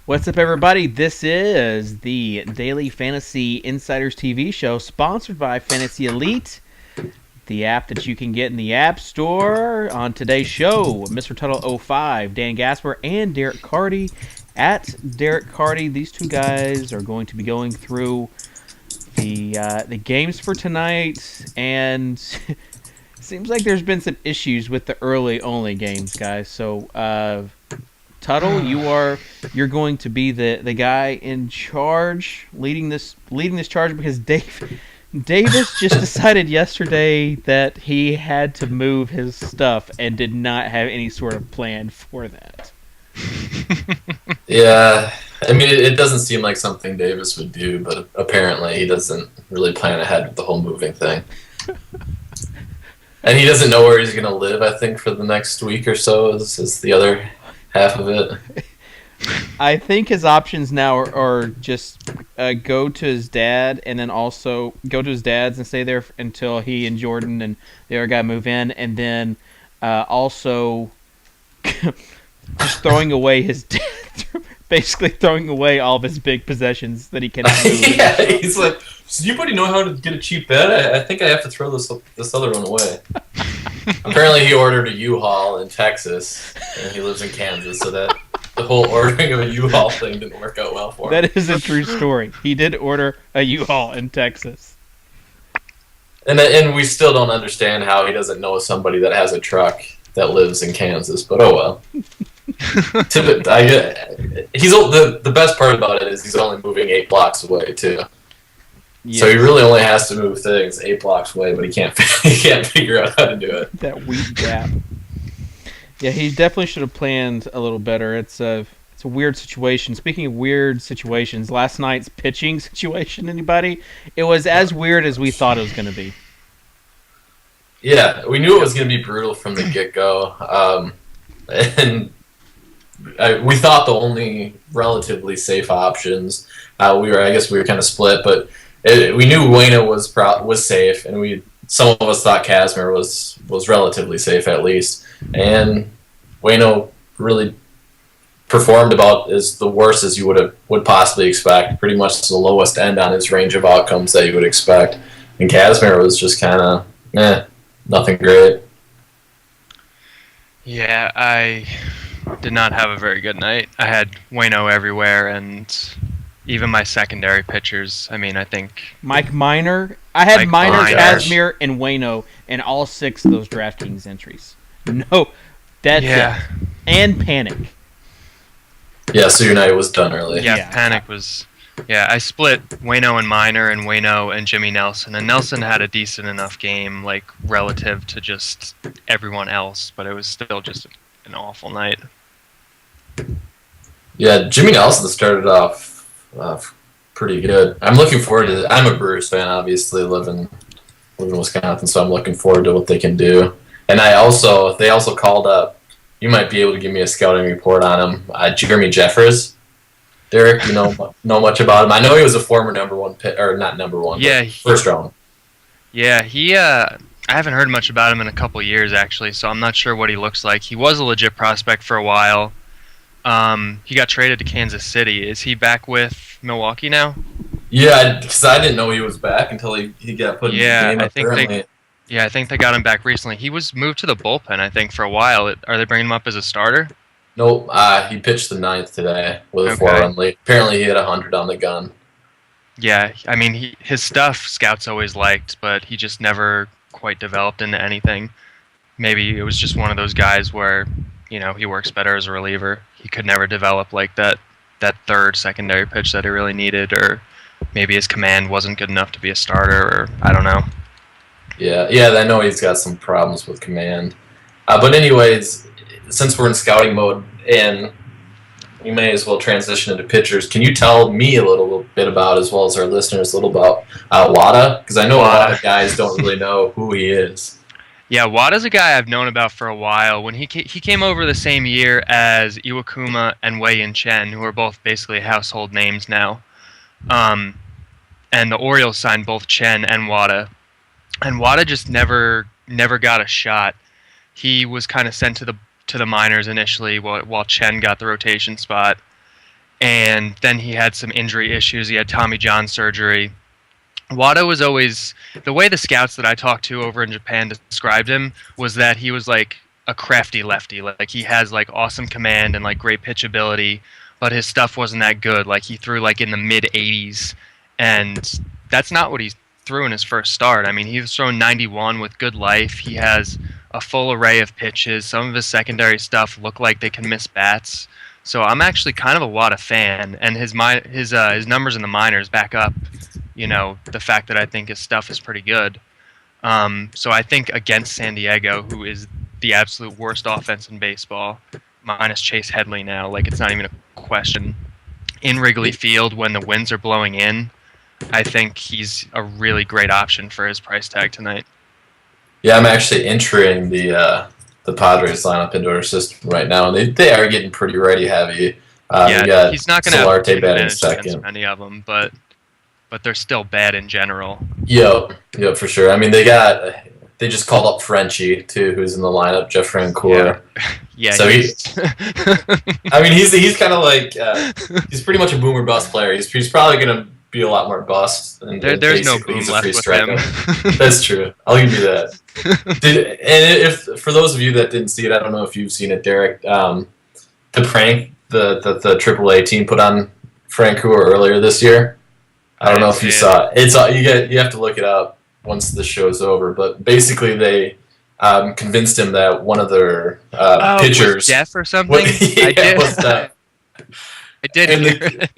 What's up, everybody? This is the Daily Fantasy Insiders TV show sponsored by FantasyElite, the app that you can get in the App Store. On today's show, Mr. Tuttle 05, Dan Gasper, and Derek Carty. At Derek Carty, these two guys are going to be going through the games for tonight, and seems like there's been some issues with the early only games, guys. So, Tuttle, you're going to be the guy in charge, leading this charge, because Davis just decided yesterday that he had to move his stuff and did not have any sort of plan for that. Yeah, I mean, it doesn't seem like something Davis would do, but apparently he doesn't really plan ahead with the whole moving thing. And he doesn't know where he's going to live, I think, for the next week or so is the other half of it. I think his options now are just go to his dad, and then also go to his dad's and stay there until he and Jordan and the other guy move in, and then also just throwing away his dad, basically throwing away all of his big possessions that he can move. Yeah, he's like, "So you buddy know how to get a cheap bed? I think I have to throw this other one away." Apparently he ordered a U-Haul in Texas, and he lives in Kansas, so that the whole ordering of a U-Haul thing didn't work out well for him. That is a true story. He did order a U-Haul in Texas. And we still don't understand how he doesn't know somebody that has a truck that lives in Kansas, but oh well. The best part about it is he's only moving 8 blocks away too. Yes. So he really only has to move things 8 blocks away, but he can't figure out how to do it. That wheat gap. Yeah, he definitely should have planned a little better. It's a weird situation. Speaking of weird situations, last night's pitching situation, anybody? It was as weird as we thought it was going to be. Yeah, we knew it was going to be brutal from the get-go. And we thought the only relatively safe options, I guess we were kind of split, but we knew Waino was safe, and some of us thought Kazmir was relatively safe at least. And Waino really performed about as the worst as you would possibly expect, pretty much the lowest end on his range of outcomes that you would expect. And Kazmir was just kind of, nothing great. Yeah, I did not have a very good night. I had Waino everywhere, and even my secondary pitchers. I mean, I think Mike Minor. I had Minor, Minor, Kazmir, and Waino in all 6 of those DraftKings entries. No, that's it. And Panic. Yeah, so your night was done early. Yeah, Panic was. Yeah, I split Waino and Minor, and Waino and Jimmy Nelson. And Nelson had a decent enough game, like, relative to just everyone else, but it was still just an awful night. Yeah, Jimmy Nelson started off pretty good. I'm looking forward to it. I'm a Brewers fan, obviously, live in Wisconsin, so I'm looking forward to what they can do. And they also called up, you might be able to give me a scouting report on him, Jeremy Jeffers. Derek, you know much about him? I know he was a former number one pick, or not number one, but first round. Yeah, I haven't heard much about him in a couple years, actually, so I'm not sure what he looks like. He was a legit prospect for a while. He got traded to Kansas City. Is he back with Milwaukee now? Yeah, because I didn't know he was back until he got put in the game. I think they got him back recently. He was moved to the bullpen, I think, for a while. Are they bringing him up as a starter? Nope, he pitched the 9th today with a 4-run lead. Apparently he hit 100 on the gun. Yeah, I mean, his stuff scouts always liked, but he just never quite developed into anything. Maybe it was just one of those guys where, he works better as a reliever. He could never develop like that third secondary pitch that he really needed, or maybe his command wasn't good enough to be a starter, or I don't know. Yeah, I know he's got some problems with command. But anyways, since we're in scouting mode, and we may as well transition into pitchers, can you tell me a little bit about, as well as our listeners, a little about Wada? Because I know a lot of guys don't really know who he is. Yeah, Wada's a guy I've known about for a while. When he came over the same year as Iwakuma and Wei-Yin Chen, who are both basically household names now. And the Orioles signed both Chen and Wada. And Wada just never got a shot. He was kind of sent to the minors initially while Chen got the rotation spot. and then he had some injury issues. He had Tommy John surgery. Wada was always, the way the scouts that I talked to over in Japan described him was that he was like a crafty lefty. Like he has like awesome command and like great pitch ability, but his stuff wasn't that good. Like he threw like in the mid 80s, and that's not what he threw in his first start. I mean, he was throwing 91 with good life. He has a full array of pitches. Some of his secondary stuff look like they can miss bats. So I'm actually kind of a Wada fan, and his numbers in the minors back up, the fact that I think his stuff is pretty good. So I think against San Diego, who is the absolute worst offense in baseball, minus Chase Headley now, like it's not even a question, in Wrigley Field when the winds are blowing in, I think he's a really great option for his price tag tonight. Yeah, I'm actually entering the Padres lineup into our system right now, and they are getting pretty ready heavy. Yeah, he's not going to have Solarte batting second. second. Many of them, but they're still bad in general. Yep, for sure. I mean, they just called up Frenchie too, who's in the lineup, Jeff Francoeur. Yeah. So he's kind of like he's pretty much a boomer bust player. He's probably going to be a lot more bust. And there's no boom left with him. That's true. I'll give you that. And if for those of you that didn't see it, I don't know if you've seen it, Derek. The prank the AAA team put on Francoeur earlier this year. I don't know if you saw it. You have to look it up once the show's over. But basically, they convinced him that one of their pitchers was deaf or something. Was deaf. I did. And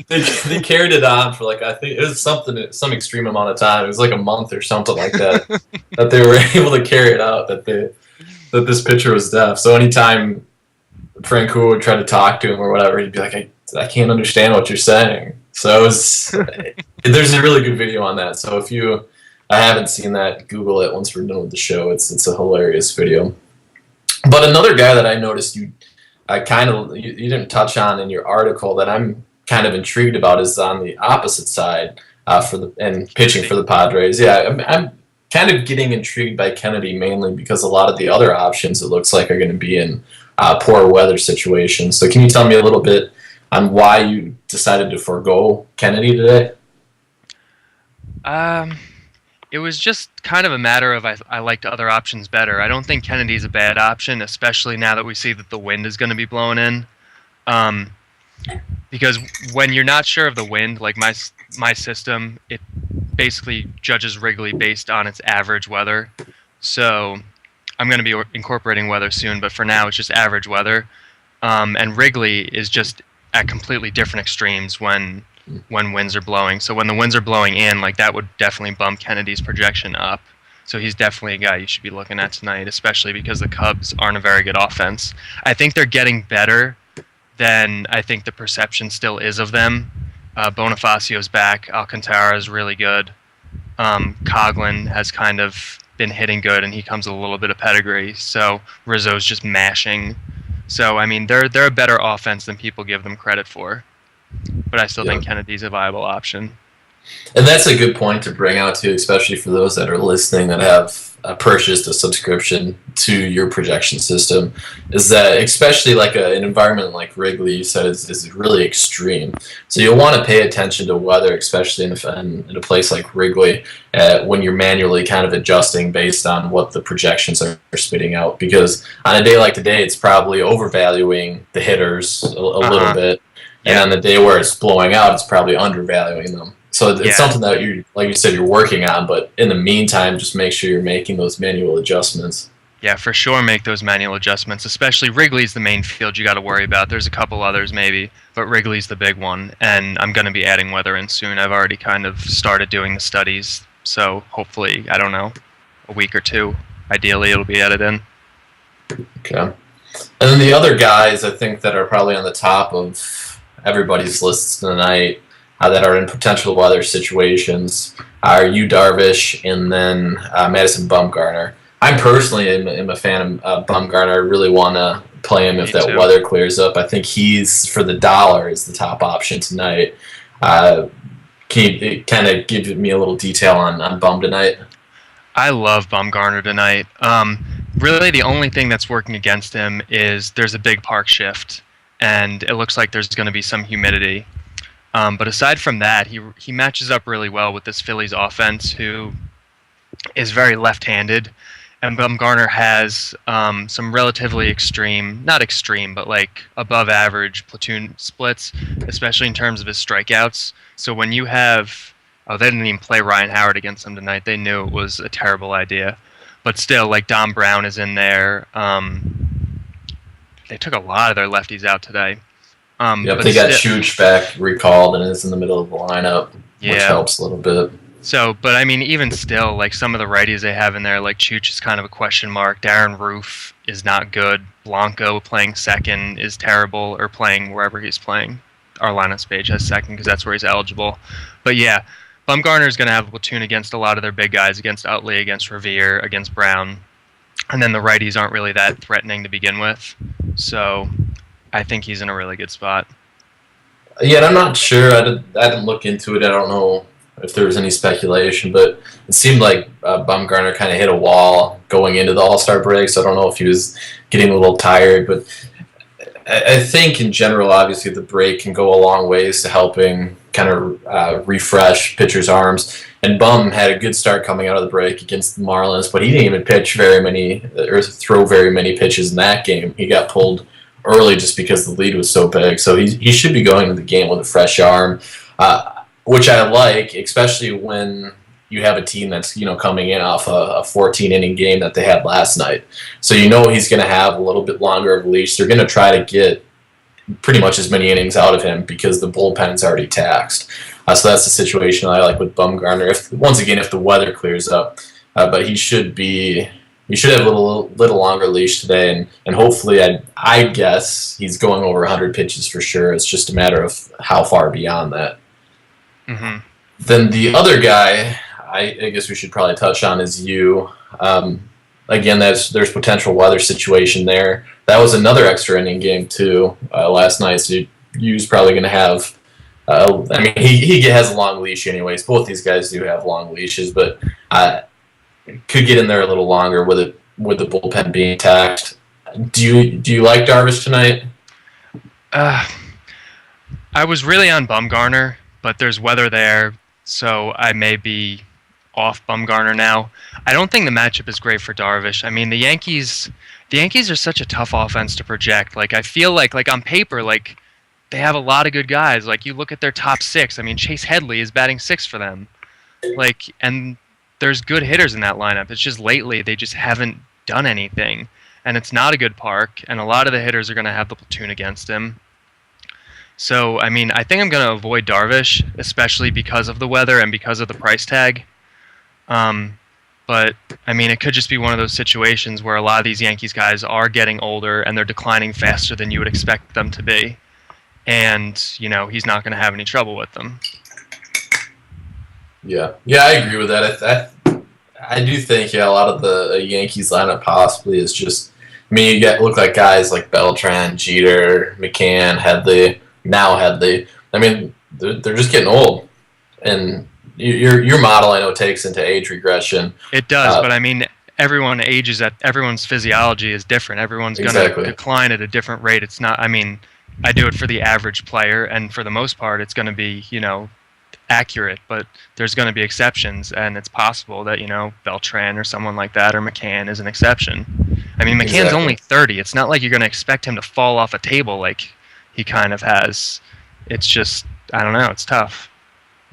they carried it on for I think it was some extreme amount of time. It was like a month or something like that. That they were able to carry it out that this pitcher was deaf. So anytime Francoeur would try to talk to him or whatever, he'd be like, I can't understand what you're saying. So it was, there's a really good video on that. So if I haven't seen that, Google it once we're done with the show. It's a hilarious video. But another guy that I noticed you didn't touch on in your article that I'm kind of intrigued about is on the opposite side and pitching for the Padres. Yeah, I'm kind of getting intrigued by Kennedy mainly because a lot of the other options it looks like are going to be in poor weather situations. So can you tell me a little bit on why you decided to forego Kennedy today? It was just kind of a matter of I liked other options better. I don't think Kennedy's a bad option, especially now that we see that the wind is going to be blowing in. Because when you're not sure of the wind, like my system, it basically judges Wrigley based on its average weather. So I'm going to be incorporating weather soon, but for now it's just average weather. And Wrigley is just at completely different extremes when winds are blowing. So when the winds are blowing in, that would definitely bump Kennedy's projection up. So he's definitely a guy you should be looking at tonight, especially because the Cubs aren't a very good offense. I think they're getting better than I think the perception still is of them. Bonifacio's back. Alcantara is really good. Coughlin has kind of been hitting good, and he comes with a little bit of pedigree. So Rizzo's just mashing. So, I mean, they're a better offense than people give them credit for. But I still think Kennedy's a viable option. And that's a good point to bring out, too, especially for those that are listening that have purchased a subscription to your projection system, is that especially an environment like Wrigley, you said, is really extreme. So you'll want to pay attention to weather, especially in a place like Wrigley, when you're manually kind of adjusting based on what the projections are spitting out. Because on a day like today, it's probably overvaluing the hitters a little bit. And on the day where it's blowing out, it's probably undervaluing them. So it's something that like you said, you're working on. But in the meantime, just make sure you're making those manual adjustments. Yeah, for sure, make those manual adjustments. Especially Wrigley's the main field you got to worry about. There's a couple others maybe, but Wrigley's the big one. And I'm going to be adding weather in soon. I've already kind of started doing the studies. So hopefully, I don't know, a week or two. Ideally, it'll be added in. Okay. And then the other guys, I think, that are probably on the top of everybody's lists tonight that are in potential weather situations are Yu Darvish and then Madison Bumgarner. I personally am a fan of Bumgarner. I really want to play him if that weather clears up. I think he's, for the dollar, is the top option tonight. Can you kind of give me a little detail on Bum tonight? I love Bumgarner tonight. Really, the only thing that's working against him is there's a big park shift. and it looks like there's going to be some humidity. But aside from that, he matches up really well with this Phillies offense, who is very left-handed, and Bumgarner has some relatively not extreme, but like above average platoon splits, especially in terms of his strikeouts. So when you have, they didn't even play Ryan Howard against him tonight. They knew it was a terrible idea, but still, like Dom Brown is in there. They took a lot of their lefties out today. Yep, they got Chooch back recalled and is in the middle of the lineup, which helps a little bit. So, but I mean, even still, like some of the righties they have in there, like Chooch is kind of a question mark. Darren Roof is not good. Blanco playing second is terrible, or playing wherever he's playing. Our lineup page has second because that's where he's eligible. But yeah, Bumgarner is going to have a platoon against a lot of their big guys, against Utley, against Revere, against Brown. And then the righties aren't really that threatening to begin with. So I think he's in a really good spot. Yeah, I'm not sure. I didn't look into it. I don't know if there was any speculation, but it seemed like Bumgarner kind of hit a wall going into the All-Star break, so I don't know if he was getting a little tired. But I think in general, obviously, the break can go a long ways to helping kind of refresh pitchers' arms. And Bum had a good start coming out of the break against the Marlins, but he didn't even pitch very many or throw very many pitches in that game. He got pulled early just because the lead was so big. So he should be going to the game with a fresh arm, which I like, especially when you have a team that's coming in off a 14-inning game that they had last night. So he's going to have a little bit longer of a leash. They're going to try to get pretty much as many innings out of him because the bullpen's already taxed. So that's the situation I like with Bumgarner. If the weather clears up, but he should have a little longer leash today, and hopefully, I guess he's going over 100 pitches for sure. It's just a matter of how far beyond that. Mm-hmm. Then the other guy, I guess we should probably touch on is you. Again, there's potential weather situation there. That was another extra inning game too last night. So you's probably going to have. He has a long leash anyways. Both these guys do have long leashes, but could get in there a little longer with the bullpen being taxed. Do you like Darvish tonight? I was really on Bumgarner, but there's weather there, so I may be off Bumgarner now. I don't think the matchup is great for Darvish. I mean, the Yankees are such a tough offense to project. Like I feel like on paper, like they have a lot of good guys. Like you look at their top six. I mean, Chase Headley is batting sixth for them. And there's good hitters in that lineup. It's just lately they just haven't done anything. And it's not a good park, and a lot of the hitters are going to have the platoon against him. So, I mean, I think I'm going to avoid Darvish, especially because of the weather and because of the price tag. But, I mean, it could just be one of those situations where a lot of these Yankees guys are getting older and they're declining faster than you would expect them to be. And, he's not going to have any trouble with them. Yeah, I agree with that. I do think a lot of the Yankees lineup possibly is just. I mean, look like guys like Beltran, Jeter, McCann, Headley. I mean, they're just getting old, and your model I know takes into age regression. It does, but I mean, everyone ages everyone's physiology is different. Everyone's going to decline at a different rate. It's not. I mean, I do it for the average player, and for the most part, it's going to be accurate, but there's going to be exceptions, and it's possible that Beltran or someone like that or McCann is an exception. I mean, McCann's only 30. It's not like you're going to expect him to fall off a table like he kind of has. It's just, I don't know, it's tough.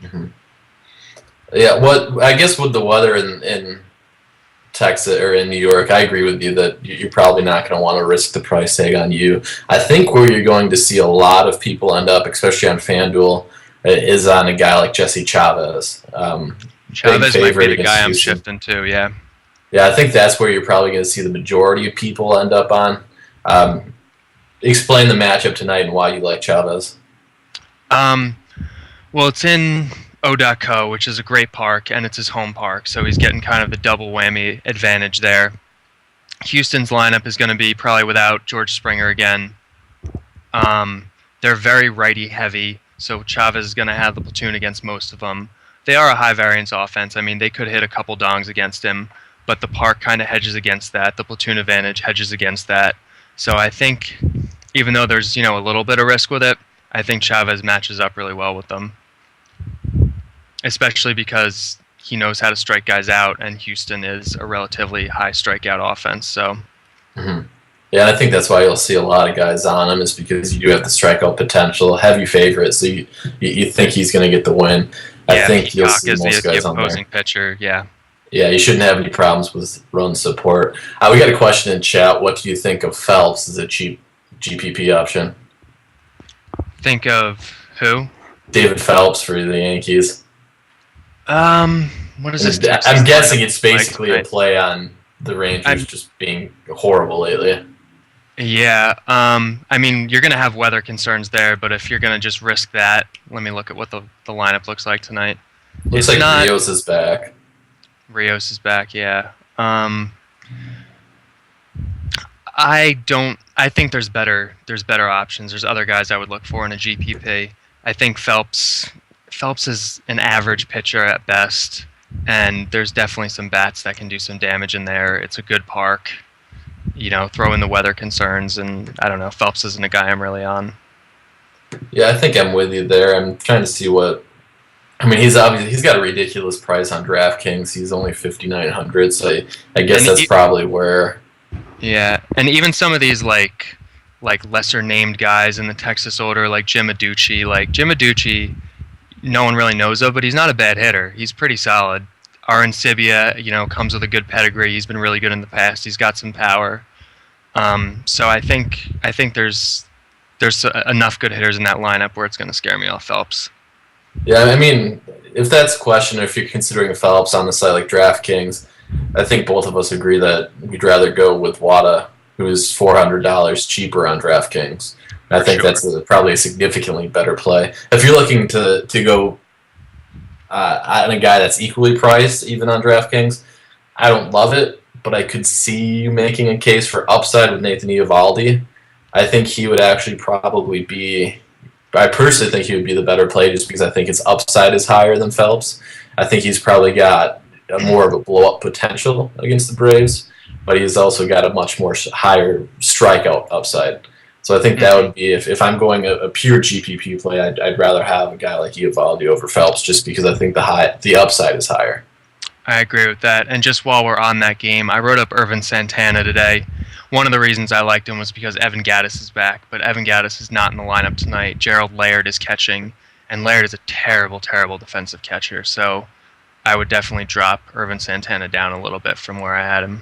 Mm-hmm. Yeah, I guess with the weather in Texas or in New York, I agree with you that you're probably not going to want to risk the price tag on you. I think where you're going to see a lot of people end up, especially on FanDuel, is on a guy like Jesse Chavez. Chavez might be the guy I'm shifting to, yeah. Yeah, I think that's where you're probably going to see the majority of people end up on. Explain the matchup tonight and why you like Chavez. Well, it's in O.co, which is a great park, and it's his home park, so he's getting kind of the double whammy advantage there. Houston's lineup is going to be probably without George Springer again. They're very righty heavy, so Chavez is going to have the platoon against most of them. They are a high variance offense. I mean, they could hit a couple dongs against him, but the park kind of hedges against that. The platoon advantage hedges against that. So I think even though there's a little bit of risk with it, I think Chavez matches up really well with them, especially because he knows how to strike guys out, and Houston is a relatively high strikeout offense. So, yeah, I think that's why you'll see a lot of guys on him, is because you do have the strikeout potential, heavy favorite, so you think he's going to get the win. I think you'll see most guys on there. Opposing pitcher, yeah. Yeah, you shouldn't have any problems with run support. We got a question in chat. What do you think of Phelps as a cheap GPP option? Think of who? David Phelps for the Yankees. What is this? I'm guessing it's basically a play on the Rangers just being horrible lately. Yeah. I mean, you're going to have weather concerns there, but if you're going to just risk that, let me look at what the lineup looks like tonight. Looks like Rios is back. Rios is back, yeah. I think there's better options. There's other guys I would look for in a GPP. I think Phelps is an average pitcher at best, and there's definitely some bats that can do some damage in there. It's a good park. Throw in the weather concerns, and I don't know, Phelps isn't a guy I'm really on. Yeah, I think I'm with you there. I'm trying to see what. I mean, he's got a ridiculous price on DraftKings. He's only $5,900, so I guess that's probably where. Yeah, and even some of these like lesser named guys in the Texas order, like Jim Adducci, no one really knows of, but he's not a bad hitter. He's pretty solid. Aaron Sibia, comes with a good pedigree. He's been really good in the past. He's got some power. So I think there's enough good hitters in that lineup where it's going to scare me off Phelps. Yeah, I mean, if that's the question, if you're considering Phelps on the site like DraftKings, I think both of us agree that we'd rather go with Wada, who is $400 cheaper on DraftKings. I think that's probably a significantly better play. If you're looking to go on a guy that's equally priced, even on DraftKings, I don't love it, but I could see you making a case for upside with Nathan Eovaldi. I think he would actually probably be. I personally think he would be the better play just because I think his upside is higher than Phelps. I think he's probably got more of a blow-up potential against the Braves, but he's also got a much more higher strikeout upside. So I think that would be, if I'm going a pure GPP play, I'd rather have a guy like Eovaldi over Phelps just because I think the upside is higher. I agree with that. And just while we're on that game, I wrote up Irvin Santana today. One of the reasons I liked him was because Evan Gattis is back, but Evan Gattis is not in the lineup tonight. Gerald Laird is catching, and Laird is a terrible, terrible defensive catcher. So I would definitely drop Irvin Santana down a little bit from where I had him.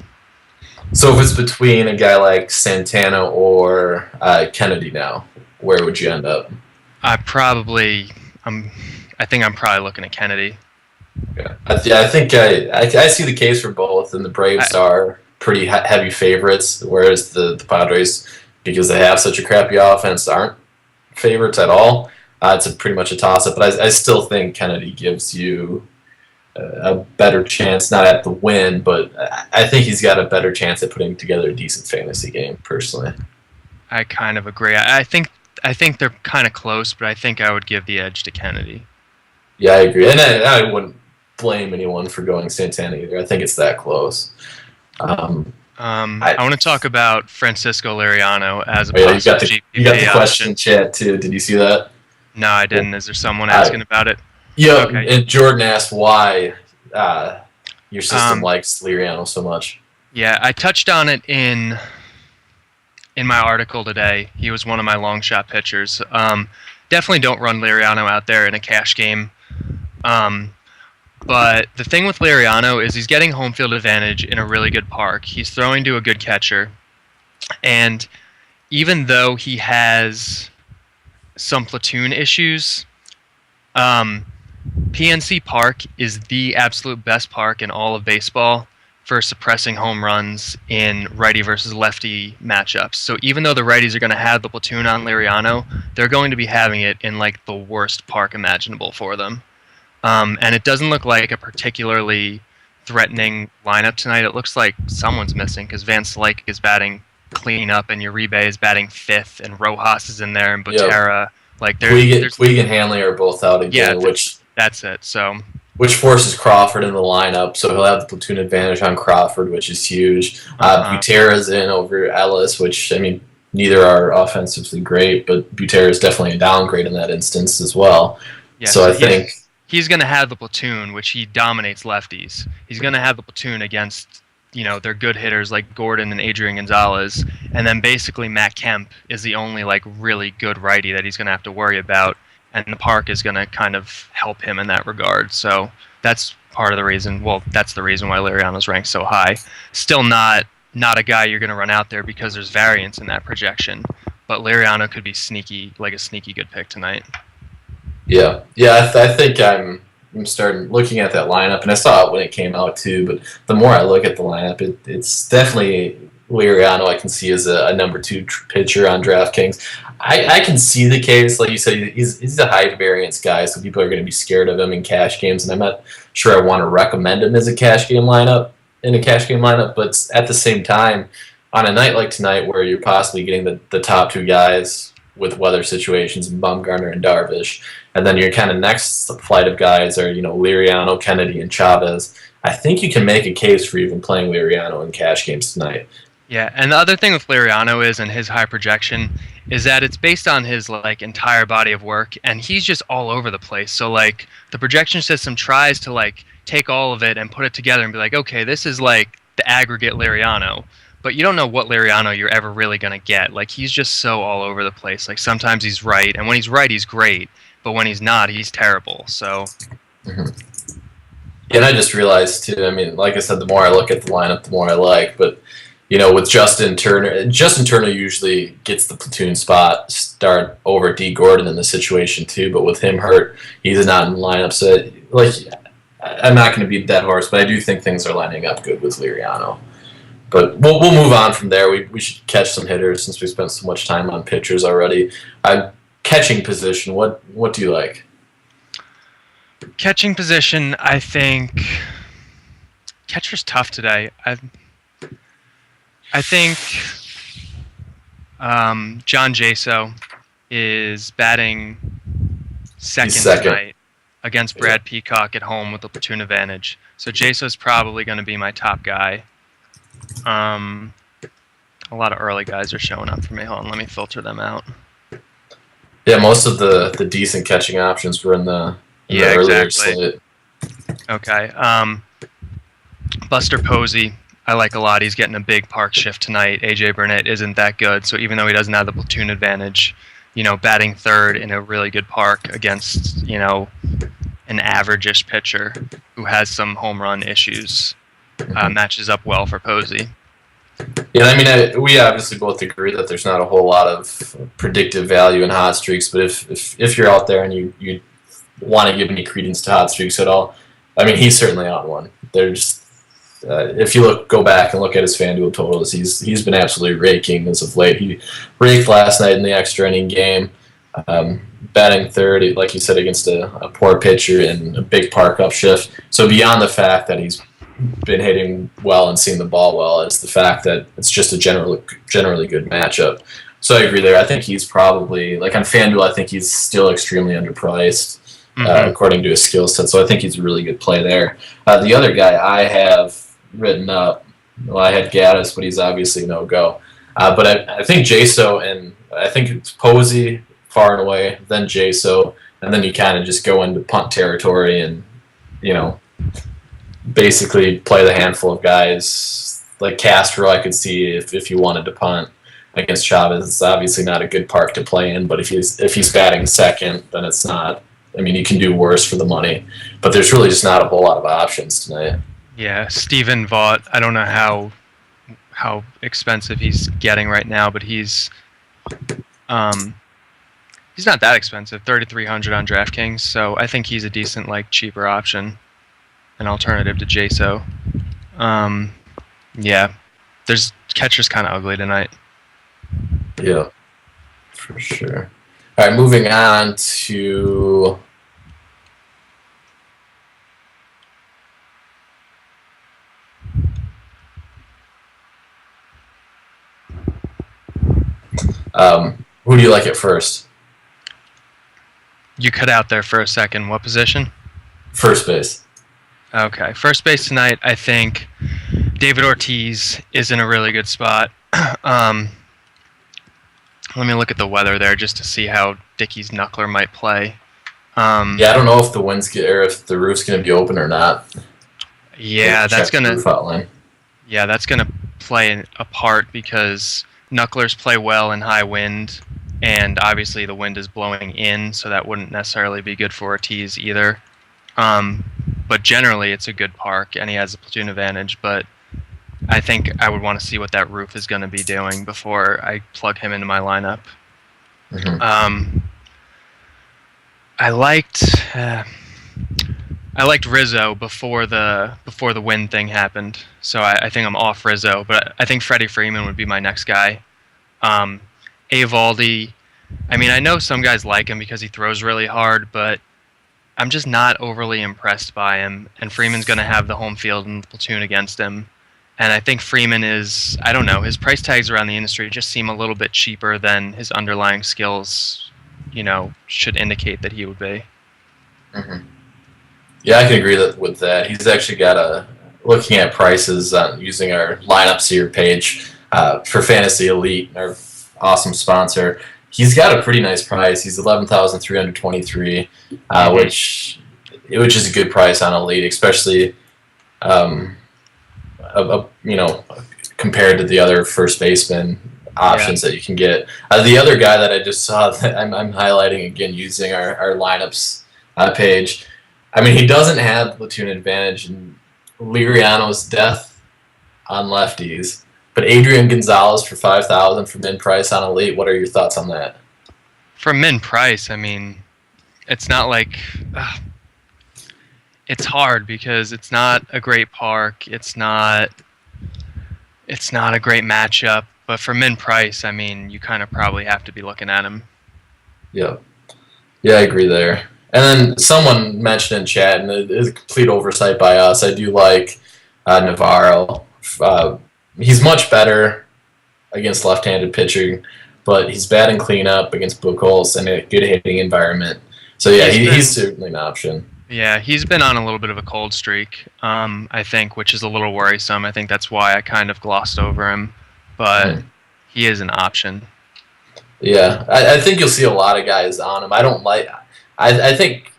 So if it's between a guy like Santana or Kennedy now, where would you end up? I think I'm probably looking at Kennedy. Yeah, I think I see the case for both, and the Braves are pretty heavy favorites, whereas the Padres, because they have such a crappy offense, aren't favorites at all. It's pretty much a toss-up, but I still think Kennedy gives you a better chance, not at the win, but I think he's got a better chance at putting together a decent fantasy game, personally. I kind of agree. I think they're kind of close, but I think I would give the edge to Kennedy. Yeah, I agree. And I wouldn't blame anyone for going Santana either. I think it's that close. I want to talk about Francisco Liriano as a possible GPP You got the question in chat, too. Did you see that? No, I didn't. Is there someone asking about it? Yeah, okay. And Jordan asked why your system likes Liriano so much. Yeah, I touched on it in my article today. He was one of my long shot pitchers. Definitely don't run Liriano out there in a cash game. But the thing with Liriano is he's getting home field advantage in a really good park. He's throwing to a good catcher. And even though he has some platoon issues, PNC Park is the absolute best park in all of baseball for suppressing home runs in righty versus lefty matchups. So even though the righties are going to have the platoon on Liriano, they're going to be having it in like the worst park imaginable for them. And it doesn't look like a particularly threatening lineup tonight. It looks like someone's missing because Van Slyke is batting clean up and Uribe is batting fifth and Rojas is in there and Butera. Yep. Like Puig and Hanley are both out again, that's it. So which forces Crawford in the lineup, so he'll have the platoon advantage on Crawford, which is huge. Butera's in over Ellis, which, I mean, neither are offensively great, but Buter is definitely a downgrade in that instance as well. Yeah, so I think he's going to have the platoon, which he dominates lefties. He's going to have the platoon against, their good hitters like Gordon and Adrian Gonzalez, and then basically Matt Kemp is the only like really good righty that he's going to have to worry about, and the park is going to kind of help him in that regard. So that's part of the reason. Well, that's the reason why Liriano's ranked so high. Still not a guy you're going to run out there because there's variance in that projection, but Liriano could be sneaky good pick tonight. Yeah. I think I'm starting looking at that lineup, and I saw it when it came out too. But the more I look at the lineup, it's definitely Liriano. I can see as a number 2 pitcher on DraftKings. I can see the case, like you said, he's a high variance guy, so people are going to be scared of him in cash games, and I'm not sure I want to recommend him as a cash game lineup But at the same time, on a night like tonight, where you're possibly getting the top 2 guys with weather situations, Bumgarner and Darvish, and then your kind of next flight of guys are, Liriano, Kennedy, and Chavez. I think you can make a case for even playing Liriano in cash games tonight. Yeah, and the other thing with Liriano is, and his high projection, is that it's based on his like entire body of work, and he's just all over the place. So like the projection system tries to like take all of it and put it together and be like, okay, this is like the aggregate Liriano. But you don't know what Liriano you're ever really going to get. Like, he's just so all over the place. Like, sometimes he's right, and when he's right, he's great. But when he's not, he's terrible. So, And I just realized, too, I mean, like I said, the more I look at the lineup, the more I like. But, with Justin Turner usually gets the platoon spot start over D. Gordon in the situation, too. But with him hurt, he's not in the lineup. So, like, I'm not going to beat that horse, but I do think things are lining up good with Liriano. But we'll move on from there. We should catch some hitters since we spent so much time on pitchers already. Catching position, what do you like? Catching position, I think catcher's tough today. I think John Jaso is batting second tonight against Brad Peacock at home with the platoon advantage. So Jaso's probably going to be my top guy. A lot of early guys are showing up for me. Hold on, let me filter them out. Yeah, most of the decent catching options were in the earlier slate. Okay. Buster Posey, I like a lot. He's getting a big park shift tonight. AJ Burnett isn't that good, so even though he doesn't have the platoon advantage, batting third in a really good park against, an average-ish pitcher who has some home run issues, matches up well for Posey. Yeah, I mean, we obviously both agree that there's not a whole lot of predictive value in hot streaks, but if you're out there and you want to give any credence to hot streaks at all, I mean, he's certainly on one. There's, if you go back and look at his FanDuel totals, he's been absolutely raking as of late. He raked last night in the extra inning game, batting third, like you said, against a poor pitcher in a big park upshift. So beyond the fact that he's been hitting well and seeing the ball well, it's the fact that it's just a generally good matchup. So I agree there. I think he's probably, like on FanDuel, I think he's still extremely underpriced according to his skill set. So I think he's a really good play there. The other guy I have written up, well, I had Gaddis, but he's obviously no-go. But I think Jaso, and I think it's Posey far and away, then Jaso, and then you kind of just go into punt territory and, basically play the handful of guys like Castro. I could see if you wanted to punt against Chavez. It's obviously not a good park to play in, but if he's batting second, then it's not. I mean, you can do worse for the money, but there's really just not a whole lot of options tonight. Yeah, Steven Vaught, I don't know how expensive he's getting right now, but he's not that expensive, $3,300 on DraftKings, so I think he's a decent, cheaper option. An alternative to Jaso. Yeah, there's catcher's kind of ugly tonight. Yeah, for sure. All right, moving on to who do you like at first? You cut out there for a second. What position? First base. Okay, first base tonight, I think David Ortiz is in a really good spot. Let me look at the weather there just to see how Dickey's Knuckler might play. Yeah, I don't know if the winds get or if the roof's going to be open or not. Yeah, that's Check the gonna roof outline. play a part because Knucklers play well in high wind, and obviously the wind is blowing in, so that wouldn't necessarily be good for Ortiz either. But generally, it's a good park, and he has a platoon advantage. But I think I would want to see what that roof is going to be doing before I plug him into my lineup. Mm-hmm. I liked Rizzo before the wind thing happened, so I think I'm off Rizzo. But I think Freddie Freeman would be my next guy. Eovaldi, I mean, I know some guys like him because he throws really hard, but I'm just not overly impressed by him. And Freeman's going to have the home field and the platoon against him. And I think Freeman is, I don't know, his price tags around the industry just seem a little bit cheaper than his underlying skills, should indicate that he would be. Mm-hmm. Yeah, I can agree with that. He's actually got looking at prices using our lineups here page for Fantasy Elite, our awesome sponsor. He's got a pretty nice price. He's $11,323, which is a good price on Elite, especially compared to the other first baseman options that you can get. The other guy that I just saw that I'm highlighting again using our lineups page. I mean, he doesn't have platoon advantage in Liriano's death on lefties, but Adrian Gonzalez for $5,000 for min price on Elite. What are your thoughts on that? For min price, I mean, it's not like it's hard because it's not a great park. It's not a great matchup. But for min price, I mean, you kind of probably have to be looking at him. Yeah, I agree there. And then someone mentioned in chat, and it is a complete oversight by us, I do like Navarro. He's much better against left-handed pitching, but he's bad in cleanup against Buchholz and a good hitting environment. So, yeah, he's certainly an option. Yeah, he's been on a little bit of a cold streak, I think, which is a little worrisome. I think that's why I kind of glossed over him, but he is an option. Yeah, I think you'll see a lot of guys on him. I think,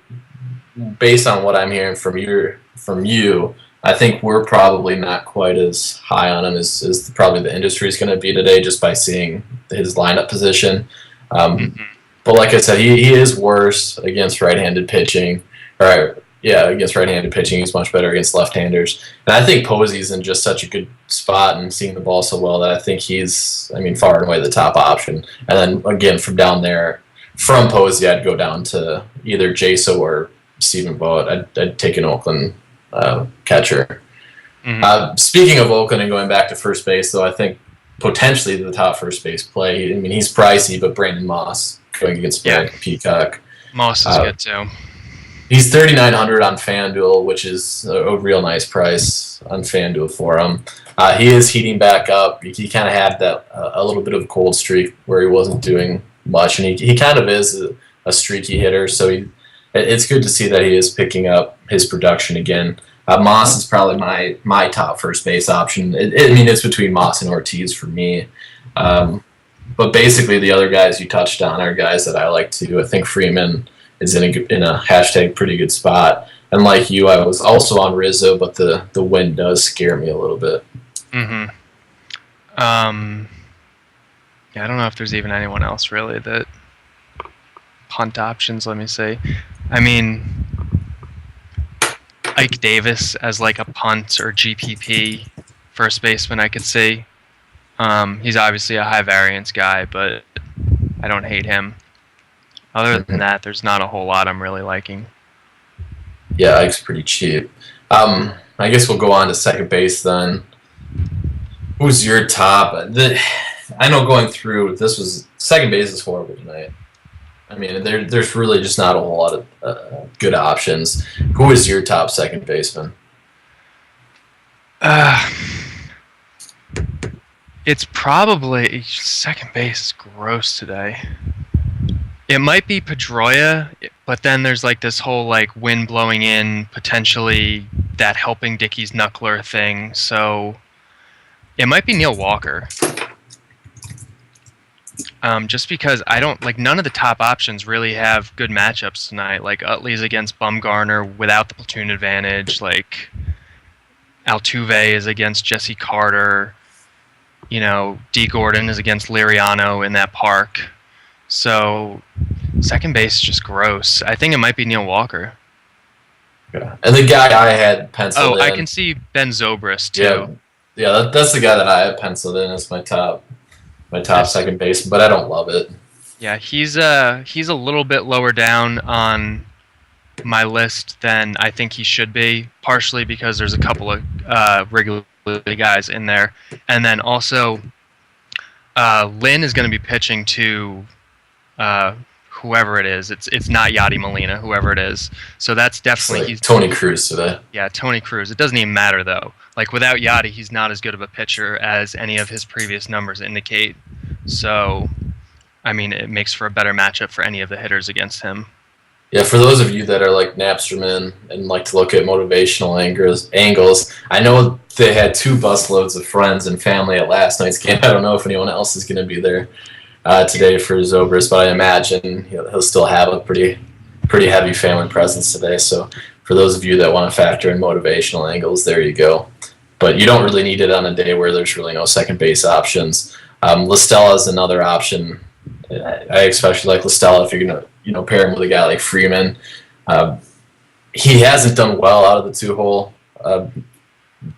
based on what I'm hearing from you, I think we're probably not quite as high on him as probably the industry is going to be today, just by seeing his lineup position. But like I said, he is worse against right-handed pitching. Against right-handed pitching, he's much better against left-handers. And I think Posey's in just such a good spot and seeing the ball so well that I think he's, far and away the top option. And then again, from down there, from Posey, I'd go down to either Jaso or Stephen Vogt. I'd take an Oakland catcher. Speaking of Oakland and going back to first base, though, I think potentially the top first base play. He's pricey, but Brandon Moss going against Peacock. Moss is good too. He's $3,900 on FanDuel, which is a real nice price on FanDuel for him. He is heating back up. He kind of had that a little bit of a cold streak where he wasn't doing much, and he kind of is a streaky hitter. So it's good to see that he is picking up his production again. Moss is probably my top first base option. It's between Moss and Ortiz for me. But basically, the other guys you touched on are guys that I like too. I think Freeman is in a hashtag pretty good spot. And like you, I was also on Rizzo, but the wind does scare me a little bit. I don't know if there's even anyone else really that punt options. Let me see. Ike Davis as like a punt or GPP first baseman I could see. He's obviously a high variance guy, but I don't hate him. Other than that, there's not a whole lot I'm really liking. Yeah, Ike's pretty cheap. I guess we'll go on to second base then. Who's your top? I know going through, second base is horrible tonight. There's really just not a whole lot of good options. Who is your top second baseman? It's probably second base is gross today. It might be Pedroia, but then there's like this whole like wind blowing in, potentially that helping Dickey's Knuckler thing. So it might be Neil Walker. Just because I don't like none of the top options really have good matchups tonight. Like Utley's against Bumgarner without the platoon advantage. Like Altuve is against Jesse Carter. You know, D. Gordon is against Liriano in that park. So second base is just gross. I think it might be Neil Walker. Yeah. And the guy I had penciled in. I can see Ben Zobrist too. Yeah, that's the guy that I had penciled in as my top second baseman, but I don't love it. Yeah, he's a little bit lower down on my list than I think he should be, partially because there's a couple of regular guys in there, and then also Lynn is going to be pitching to whoever it is. It's not Yadi Molina, whoever it is. So that's definitely he's Tony Cruz today. Yeah, Tony Cruz. It doesn't even matter though. Like without Yadi, he's not as good of a pitcher as any of his previous numbers indicate. So, I mean, it makes for a better matchup for any of the hitters against him. Yeah, for those of you that are like Napstermen and like to look at motivational angles, I know they had 2 busloads of friends and family at last night's game. I don't know if anyone else is going to be there today for Zobrist, but I imagine he'll still have a pretty heavy family presence today. So for those of you that want to factor in motivational angles, there you go. But you don't really need it on a day where there's really no second base options. LaStella is another option. I especially like LaStella if you're going to pair him with a guy like Freeman. He hasn't done well out of the 2-hole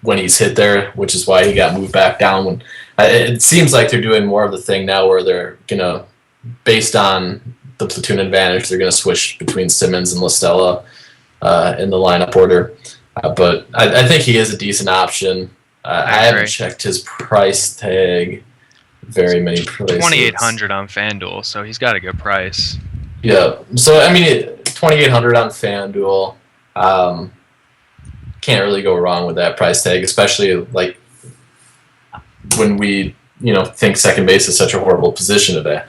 when he's hit there, which is why he got moved back down. When it seems like they're doing more of the thing now where they're going to, based on the platoon advantage, they're going to switch between Simmons and LaStella in the lineup order. But I think he is a decent option. I haven't checked his price tag very many places. 2,800 on FanDuel, so he's got a good price. Yeah, so I mean, 2,800 on FanDuel. Can't really go wrong with that price tag, especially like when we think second base is such a horrible position today.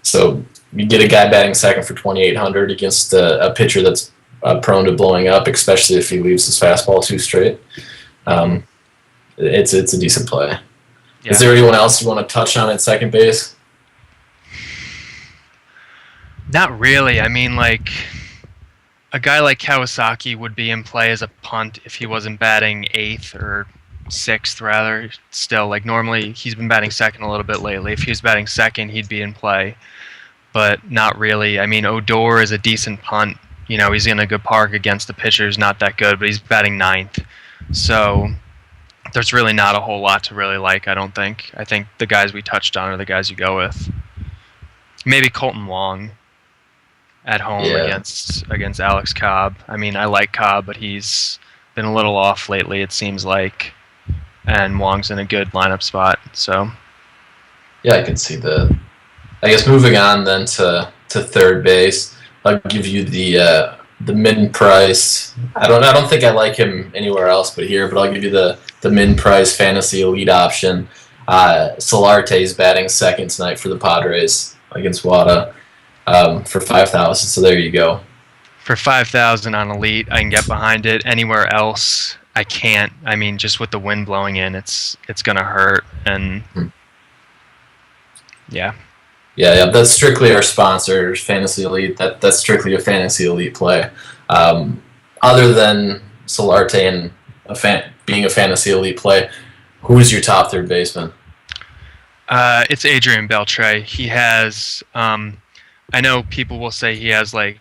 So you get a guy batting second for 2,800 against a pitcher that's prone to blowing up, especially if he leaves his fastball too straight. It's a decent play. Yeah. Is there anyone else you want to touch on at second base? Not really. I mean, like, a guy like Kawasaki would be in play as a punt if he wasn't batting 8th or 6th, rather. Still, like, normally he's been batting second a little bit lately. If he was batting second, he'd be in play. But not really. I mean, Odor is a decent punt. He's in a good park against the pitchers, not that good, but he's batting 9th. So there's really not a whole lot to really like, I don't think. I think the guys we touched on are the guys you go with. Maybe Colton Wong at home against Alex Cobb. I mean, I like Cobb, but he's been a little off lately, it seems like. And Wong's in a good lineup spot, so. Yeah, I can see that. I guess moving on then to third base, I'll give you the min price. I don't think I like him anywhere else but here, but I'll give you the min price fantasy elite option. Solarte is batting second tonight for the Padres against Wada for 5,000. So there you go. For 5,000 on elite, I can get behind it. Anywhere else, I can't. I mean, just with the wind blowing in, it's gonna hurt. And yeah. Yeah, that's strictly our sponsor, Fantasy Elite. That's strictly a Fantasy Elite play. Other than Solarte and being a Fantasy Elite play, who's your top third baseman? It's Adrian Beltre. He has, I know people will say he has like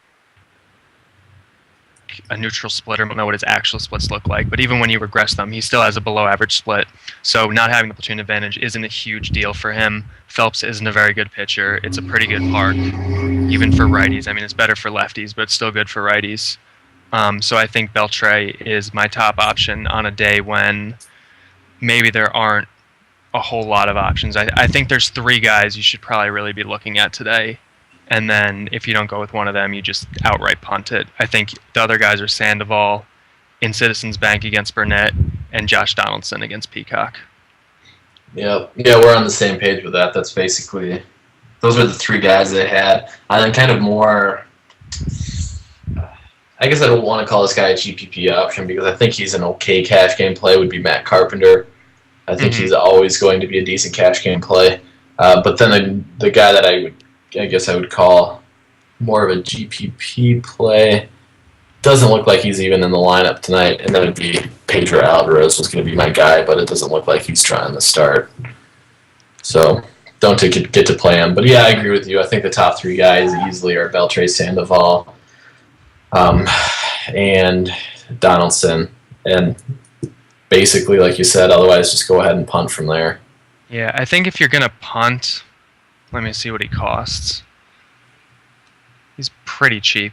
a neutral split, or don't know what his actual splits look like, but even when you regress them, he still has a below average split. So not having the platoon advantage isn't a huge deal for him. Phelps isn't a very good pitcher. It's a pretty good park, even for righties. I mean, it's better for lefties, but it's still good for righties. So I think Beltre is my top option on a day when maybe there aren't a whole lot of options. I think there's 3 guys you should probably really be looking at today. And then if you don't go with one of them, you just outright punt it. I think the other guys are Sandoval in Citizens Bank against Burnett and Josh Donaldson against Peacock. Yeah, we're on the same page with that. That's basically, those were the 3 guys they had. And then kind of more, I guess I don't want to call this guy a GPP option because I think he's an okay cash game play, would be Matt Carpenter. I think he's always going to be a decent cash game play. But then the guy that I guess I would call more of a GPP play doesn't look like he's even in the lineup tonight, and that would be Pedro Alvarez was going to be my guy, but it doesn't look like he's trying to start. So don't get to play him. But yeah, I agree with you. I think the top three guys easily are Beltre, Sandoval, and Donaldson. And basically, like you said, otherwise just go ahead and punt from there. Yeah, I think if you're going to punt, let me see what he costs. He's pretty cheap.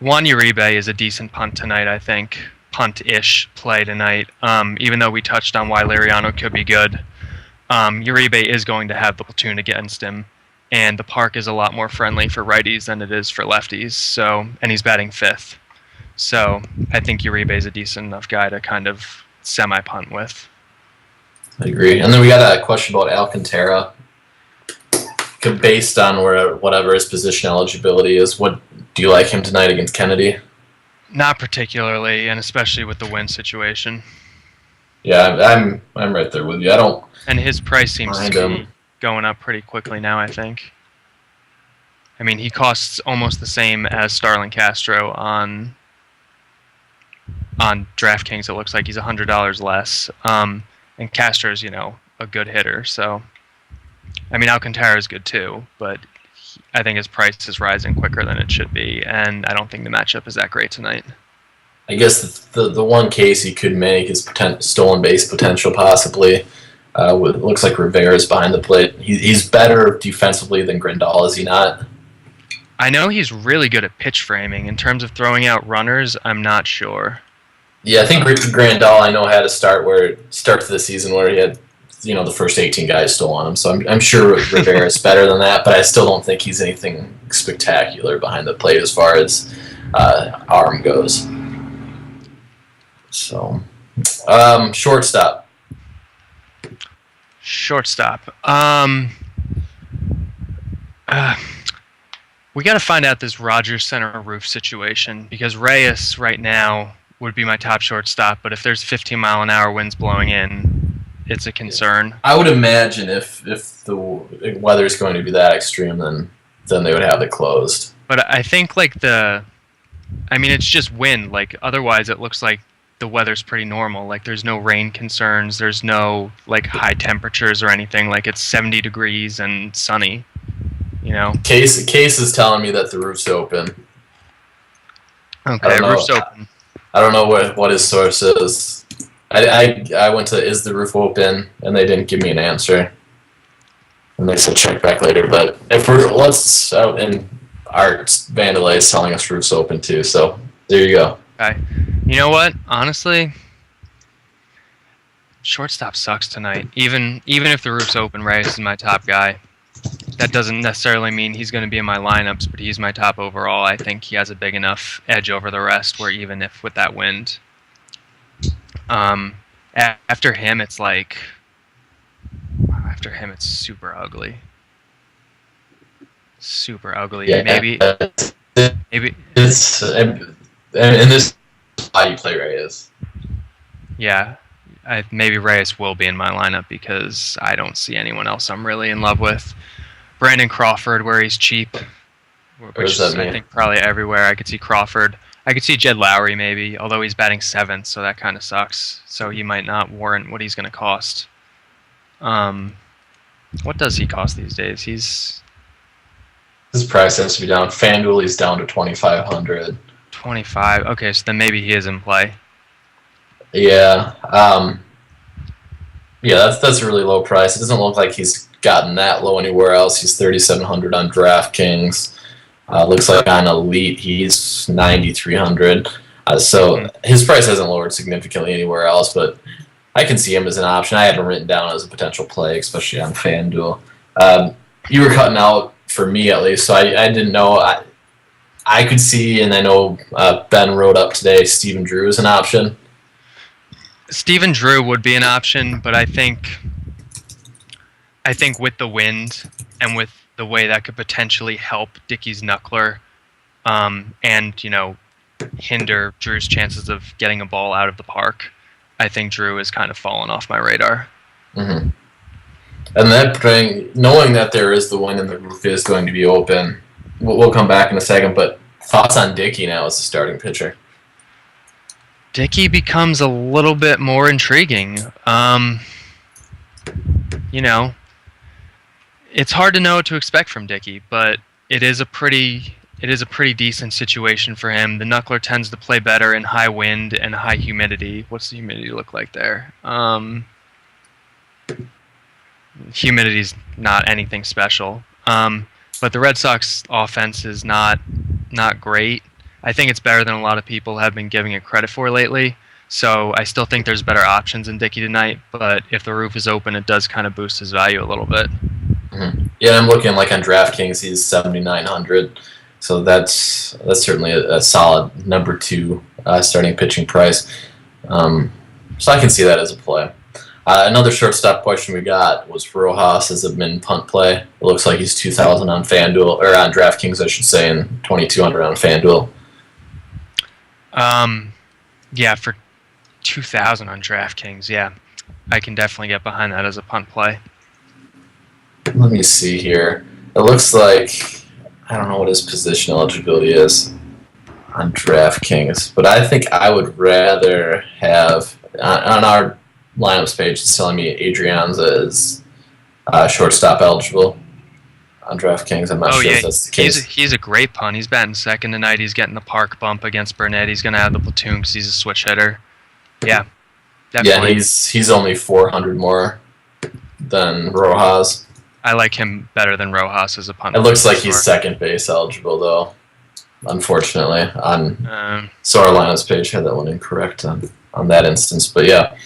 Juan Uribe is a decent punt tonight, I think. Punt-ish play tonight. Even though we touched on why Liriano could be good. Uribe is going to have the platoon against him, and the park is a lot more friendly for righties than it is for lefties. So, and he's batting fifth. So I think Uribe is a decent enough guy to kind of semi-punt with. I agree. And then we got a question about Alcantara. Based on whatever his position eligibility is, what do you like him tonight against Kennedy? Not particularly, and especially with the win situation. Yeah, I'm right there with you. I don't. And his price seems to be going up pretty quickly now, I think. I mean, he costs almost the same as Starlin Castro on DraftKings. It looks like he's $100 less. And Castro's, a good hitter, so. I mean, Alcantara is good too, but I think his price is rising quicker than it should be, and I don't think the matchup is that great tonight. I guess the one case he could make is stolen base potential, possibly. It looks like Rivera's behind the plate. He's better defensively than Grandal, is he not? I know he's really good at pitch framing. In terms of throwing out runners, I'm not sure. Yeah, I think Grandal, I know, had a start to the season where he had the first 18 guys stole on him. So I'm sure Rivera is better than that, but I still don't think he's anything spectacular behind the plate as far as arm goes. So, shortstop. We got to find out this Rogers Center roof situation, because Reyes right now would be my top shortstop, but if there's 15-mile-an-hour winds blowing in, it's a concern. I would imagine if the weather is going to be that extreme, then they would have it closed. But I think it's just wind. Like, otherwise it looks like the weather's pretty normal. Like, there's no rain concerns. There's no high temperatures or anything. Like, it's 70 degrees and sunny. Case is telling me that the roof's open. Okay, roof's open. I don't know what his source is. I went to is the roof open, and they didn't give me an answer. And they said check back later. But if and Art Vandalay is telling us roof's open too. So there you go. Okay. You know what? Honestly, shortstop sucks tonight. Even if the roof's open, Reyes is my top guy. That doesn't necessarily mean he's going to be in my lineups, but he's my top overall. I think he has a big enough edge over the rest where even if with that wind. After him, it's super ugly. Super ugly. Yeah, maybe it's and this is how you play Reyes. Yeah, maybe Reyes will be in my lineup because I don't see anyone else I'm really in love with. Brandon Crawford, where he's cheap, which is I think probably everywhere. I could see Crawford. I could see Jed Lowry maybe, although he's batting 7th, so that kind of sucks. So he might not warrant what he's going to cost. What does he cost these days? His price has to be down. FanDuel, he's down to 2,500. 25. Okay, so then maybe he is in play. Yeah. That's a really low price. It doesn't look like he's gotten that low anywhere else. He's 3,700 on DraftKings. Looks like on Elite he's 9,300. So his price hasn't lowered significantly anywhere else, but I can see him as an option. I had him written down as a potential play, especially on FanDuel. You were cutting out for me at least, so I didn't know. I could see, and I know Ben wrote up today, Stephen Drew is an option. Stephen Drew would be an option, but I think with the wind and with the way that could potentially help Dickey's knuckler and, hinder Drew's chances of getting a ball out of the park, I think Drew has kind of fallen off my radar. Mm-hmm. And that thing, knowing that there is the wind and the roof is going to be open, we'll come back in a second. But thoughts on Dickey now as the starting pitcher? Dickey becomes a little bit more intriguing. You know, it's hard to know what to expect from Dickey, but it is a pretty decent situation for him. The knuckler tends to play better in high wind and high humidity. What's the humidity look like there? Humidity's not anything special. But the Red Sox offense is not great. I think it's better than a lot of people have been giving it credit for lately. So I still think there's better options in Dickey tonight. But if the roof is open, it does kind of boost his value a little bit. Mm-hmm. Yeah, I'm looking like on DraftKings, he's 7,900. So that's certainly a solid number 2 starting pitching price. So I can see that as a play. Another shortstop question we got was Rojas as a min punt play. It looks like he's 2,000 on FanDuel, or on DraftKings, I should say, and 2,200 on FanDuel. Yeah, for 2,000 on DraftKings, yeah, I can definitely get behind that as a punt play. Let me see here. It looks like, I don't know what his position eligibility is on DraftKings, but I think I would rather have, on our lineups page, it's telling me Adrianza is shortstop eligible on DraftKings. I'm not sure if that's the case. He's a great punt. He's batting second tonight. He's getting the park bump against Burnett. He's going to have the platoon because he's a switch hitter. Yeah, definitely. Yeah, he's only 400 more than Rojas. I like him better than Rojas as a punt. It looks like he's second base eligible, though, unfortunately. So our lineups page had that one incorrect on that instance. But yeah,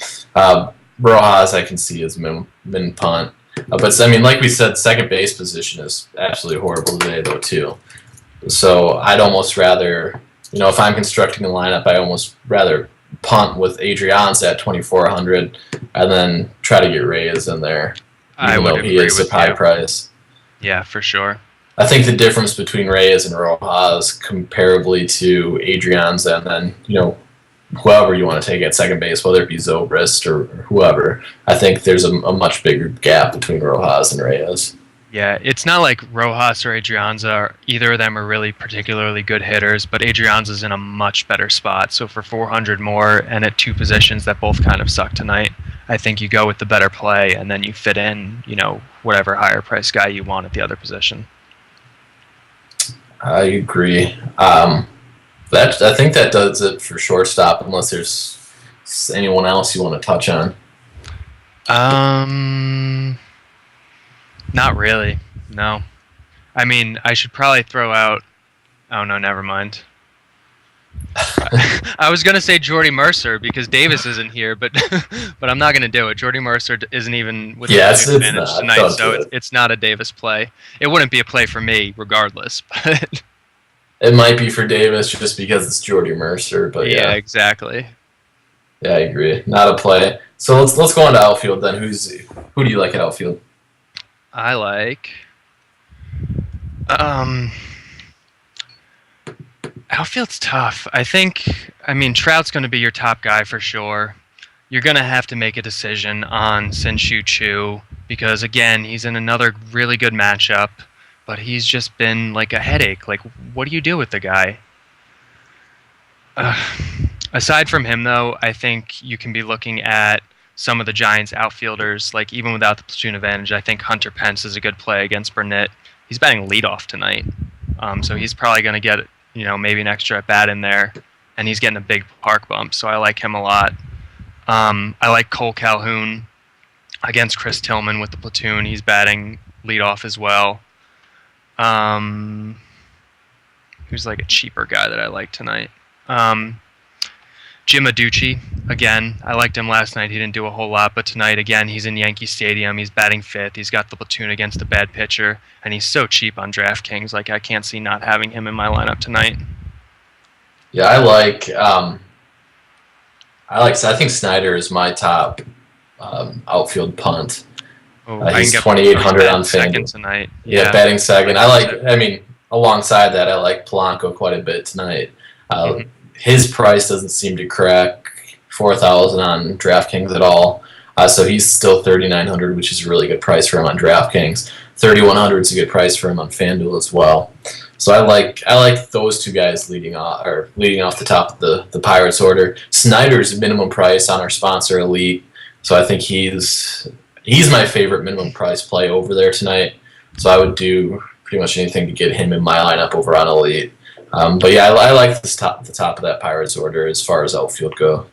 Rojas I can see as min punt. But I mean, like we said, second base position is absolutely horrible today, though, too. So I'd almost rather, if I'm constructing a lineup, I almost rather punt with Adrianza at 2,400 and then try to get Reyes in there. I would agree he is with a high you. price. Yeah, for sure. I think the difference between Reyes and Rojas, comparably to Adrianza, and then whoever you want to take at second base, whether it be Zobrist or whoever, I think there's a much bigger gap between Rojas and Reyes. Yeah, it's not like Rojas or Adrianza, either of them are really particularly good hitters, but Adrianza's in a much better spot. So for 400 more and at 2 positions that both kind of suck tonight, I think you go with the better play and then you fit in, whatever higher price guy you want at the other position. I agree. I think that does it for shortstop, unless there's anyone else you want to touch on. Not really. No. I mean, I should probably throw out. Oh no, never mind. I was gonna say Jordy Mercer because Davis isn't here, but I'm not gonna do it. Jordy Mercer isn't even with the advantage tonight, so it's not a Davis play. It wouldn't be a play for me, regardless. But it might be for Davis just because it's Jordy Mercer, but yeah, exactly. Yeah, I agree. Not a play. So let's go on to outfield then. Who do you like at outfield? I like. Outfield's tough. I mean, Trout's going to be your top guy for sure. You're going to have to make a decision on Shin-Soo Choo because, again, he's in another really good matchup, but he's just been like a headache. Like, what do you do with the guy? Aside from him, though, I think you can be looking at some of the Giants' outfielders. Like, even without the platoon advantage, I think Hunter Pence is a good play against Burnett. He's batting leadoff tonight, so he's probably going to get maybe an extra at bat in there, and he's getting a big park bump, so I like him a lot. I like Cole Calhoun against Chris Tillman with the platoon. He's batting leadoff as well. Who's like a cheaper guy that I like tonight? Jim Adducci, again, I liked him last night. He didn't do a whole lot, but tonight, again, he's in Yankee Stadium. He's batting fifth. He's got the platoon against a bad pitcher, and he's so cheap on DraftKings. Like, I can't see not having him in my lineup tonight. Yeah, I think Snyder is my top outfield punt. He's 2,800 on FanDuel tonight. Yeah, batting second. Alongside that, I like Polanco quite a bit tonight. His price doesn't seem to crack 4,000 on DraftKings at all. So he's still 3,900, which is a really good price for him on DraftKings. 3,100 is a good price for him on FanDuel as well. So I like those two guys leading off the top of the Pirates order. Snyder's minimum price on our sponsor Elite, so I think he's my favorite minimum price play over there tonight. So I would do pretty much anything to get him in my lineup over on Elite. But yeah, I like the top of that Pirates order as far as outfield go.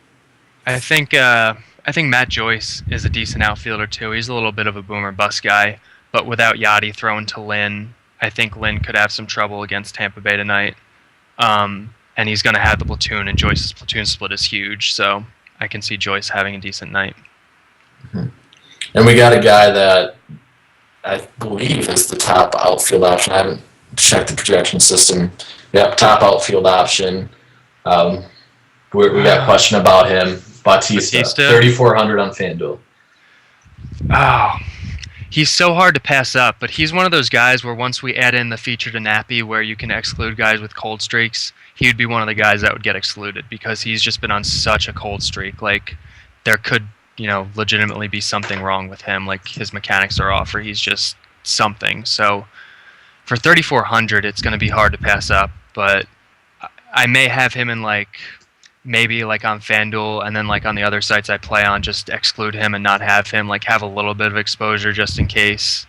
I think Matt Joyce is a decent outfielder too. He's a little bit of a boomer bust guy, but without Yachty thrown to Lynn, I think Lynn could have some trouble against Tampa Bay tonight. And he's going to have the platoon, and Joyce's platoon split is huge, so I can see Joyce having a decent night. Mm-hmm. And we got a guy that I believe is the top outfield option. I haven't checked the projection system. Yep, top outfield option. We got a question about him. Bautista. 3,400 on FanDuel. Oh, he's so hard to pass up, but he's one of those guys where once we add in the feature to Nappy where you can exclude guys with cold streaks, he would be one of the guys that would get excluded because he's just been on such a cold streak. Like, there could, legitimately be something wrong with him. Like, his mechanics are off or he's just something. So for 3,400, it's going to be hard to pass up, but I may have him in maybe on FanDuel, and then on the other sites I play on, just exclude him and not have him, have a little bit of exposure just in case.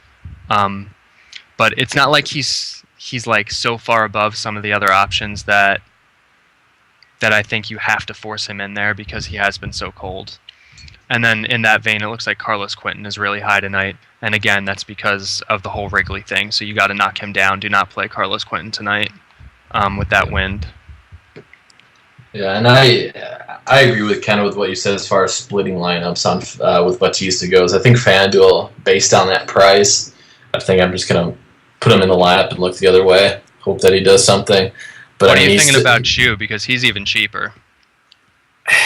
But it's not like he's so far above some of the other options that I think you have to force him in there because he has been so cold. And then in that vein, it looks like Carlos Quentin is really high tonight. And again, that's because of the whole Wrigley thing. So you got to knock him down. Do not play Carlos Quentin tonight with that wind. Yeah, and I agree with with what you said as far as splitting lineups on with Bautista goes. I think FanDuel, based on that price, I think I'm just gonna put him in the lineup and look the other way. Hope that he does something. But what are you thinking about Chu? Because he's even cheaper.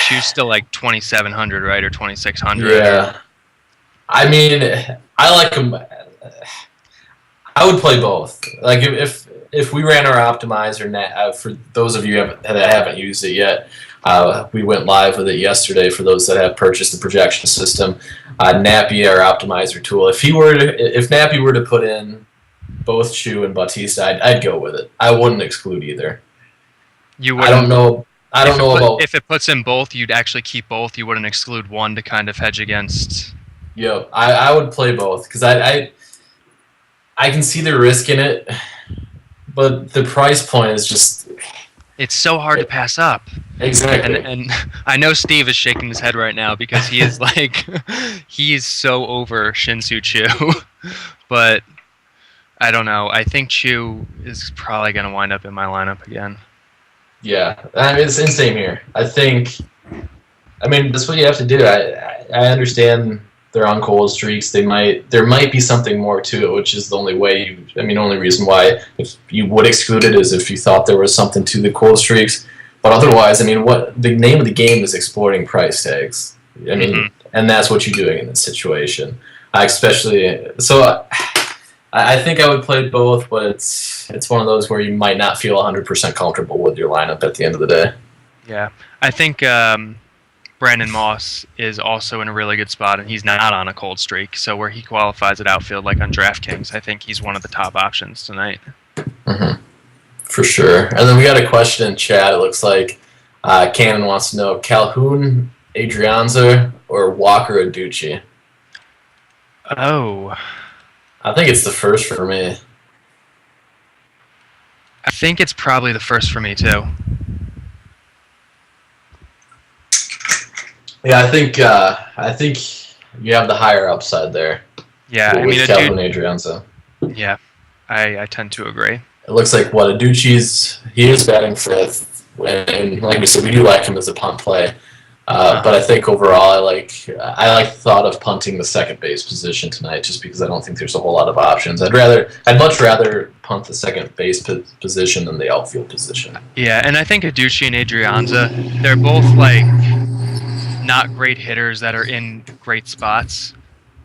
Chu's still 2,700, right, or 2,600? Yeah, I mean, I like him. I would play both. If we ran our optimizer, for those of you that haven't used it yet, we went live with it yesterday for those that have purchased the projection system. Nappy, our optimizer tool, if Nappy were to put in both Chu and Bautista, I'd go with it. I wouldn't exclude either. You wouldn't? I don't know about... If it puts in both, you'd actually keep both. You wouldn't exclude one to kind of hedge against... Yep, I would play both, because I can see the risk in it, but the price point is just... It's so hard to pass up. Exactly. And I know Steve is shaking his head right now because he is he is so over Shin-Soo Choo. But I don't know. I think Chu is probably going to wind up in my lineup again. Yeah, I mean, it's the same here. that's what you have to do. I understand they're on cold streaks. There might be something more to it, which is the only way only reason why if you would exclude it is if you thought there was something to the cold streaks. But otherwise, what the name of the game is exploiting price tags. And that's what you're doing in this situation. I think I would play both, but it's one of those where you might not feel 100% comfortable with your lineup at the end of the day. Yeah, I think Brandon Moss is also in a really good spot, and he's not on a cold streak. So where he qualifies at outfield, like on DraftKings, I think he's one of the top options tonight. Mm-hmm. For sure. And then we got a question in chat. It looks like Cannon wants to know Calhoun, Adrianza, or Walker Aducci. Oh. I think it's the first for me. I think it's probably the first for me, too. Yeah, I think you have the higher upside there. Yeah, with Calhoun Adrianza. Yeah, I tend to agree. It looks like he is batting fifth, and like we said, we do like him as a punt play. But I think overall, I like the thought of punting the second base position tonight, just because I don't think there's a whole lot of options. I'd much rather punt the second base position than the outfield position. Yeah, and I think Aducci and Adrianza, they're both not great hitters that are in great spots.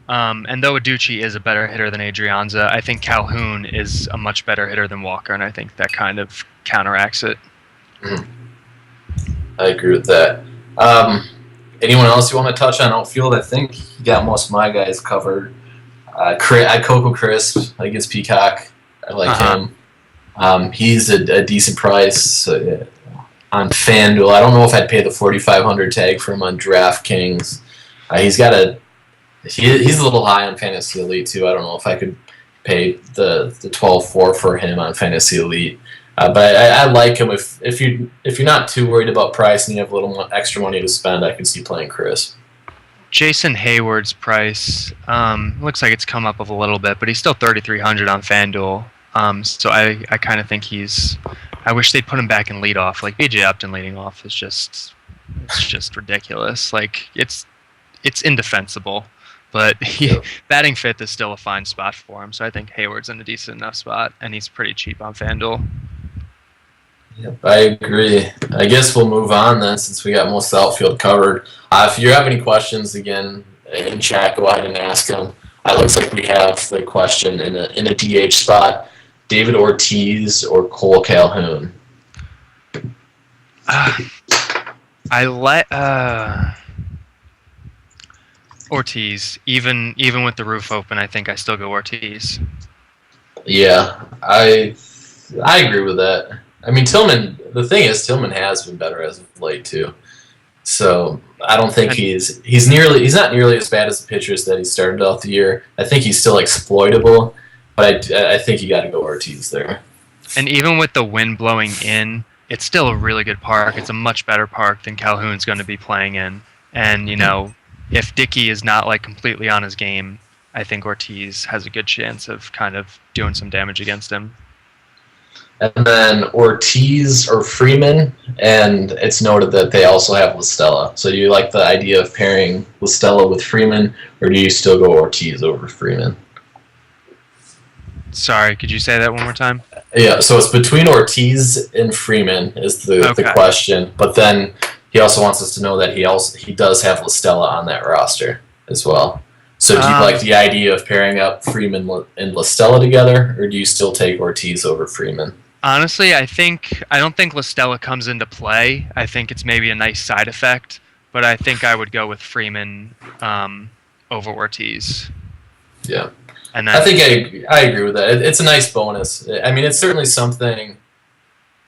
And though Aducci is a better hitter than Adrianza, I think Calhoun is a much better hitter than Walker, and I think that kind of counteracts it. I agree with that. Anyone else you want to touch on outfield? I think you got most of my guys covered. Coco Crisp against Peacock. I like him. He's a decent price on FanDuel. I don't know if I'd pay the 4,500 tag for him on DraftKings. He's a little high on Fantasy Elite too. I don't know if I could pay the 12.4 for him on Fantasy Elite. But I like him if you're not too worried about price and you have a little more extra money to spend. I can see playing Chris. Jason Hayward's price looks like it's come up a little bit, but he's still 3,300 on FanDuel. So I kind of think I wish they'd put him back in leadoff. Like BJ Upton leading off is just ridiculous. Like it's indefensible. But batting fifth is still a fine spot for him. So I think Hayward's in a decent enough spot, and he's pretty cheap on FanDuel. Yep, I agree. I guess we'll move on then since we got most of the outfield covered. If you have any questions, again, in chat, go ahead and ask them. It looks like we have the question in a DH spot. David Ortiz or Cole Calhoun? I like Ortiz. Even with the roof open, I think I still go Ortiz. Yeah, I agree with that. I mean, Tillman. The thing is, Tillman has been better as of late too. So I don't think he's not nearly as bad as the pitchers that he started off the year. I think he's still exploitable, but I think you got to go Ortiz there. And even with the wind blowing in, it's still a really good park. It's a much better park than Calhoun's going to be playing in. And if Dickey is not like completely on his game, I think Ortiz has a good chance of kind of doing some damage against him. And then Ortiz or Freeman, and it's noted that they also have LaStella. So do you like the idea of pairing LaStella with Freeman, or do you still go Ortiz over Freeman? Sorry, could you say that one more time? Yeah, so it's between Ortiz and Freeman is the question, but then he also wants us to know that he does have LaStella on that roster as well. So do you like the idea of pairing up Freeman and LaStella together, or do you still take Ortiz over Freeman? Honestly, I don't think LaStella comes into play. I think it's maybe a nice side effect, but I think I would go with Freeman over Ortiz. Yeah. And then, I think I agree with that. It's a nice bonus. I mean, it's certainly something.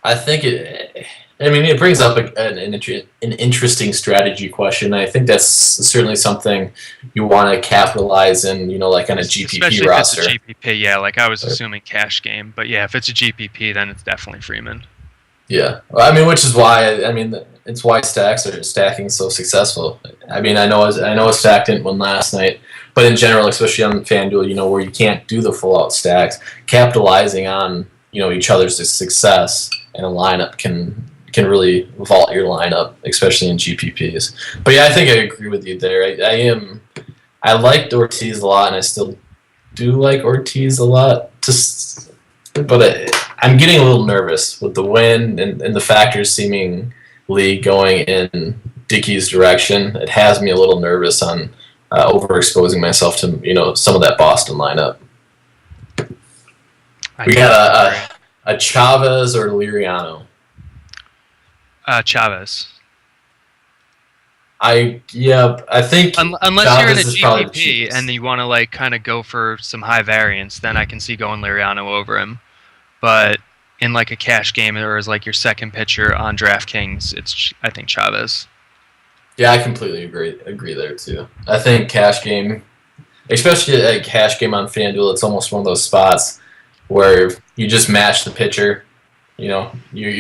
I think it brings up an interesting strategy question. I think that's certainly something you want to capitalize in, like on a GPP especially roster. If it's a GPP, yeah. Like I was assuming cash game, but yeah, if it's a GPP, then it's definitely Freeman. Yeah, well, I mean, which is why it's why stacks are stacking so successful. I mean, I know a stack didn't win last night, but in general, especially on FanDuel, where you can't do the full out stacks, capitalizing on each other's success in a lineup can really vault your lineup, especially in GPPs. But yeah, I think I agree with you there. I liked Ortiz a lot, and I still do like Ortiz a lot. But I'm getting a little nervous with the win and the factors seemingly going in Dickey's direction. It has me a little nervous on overexposing myself to some of that Boston lineup. We got a Chavez or Liriano. Chavez. I think unless Chavez you're in a GPP and you want to kind of go for some high variance, then I can see going Liriano over him. But in a cash game or as your second pitcher on DraftKings, I think Chavez. Yeah, I completely agree there too. I think cash game, especially a cash game on FanDuel, it's almost one of those spots where you just match the pitcher. You're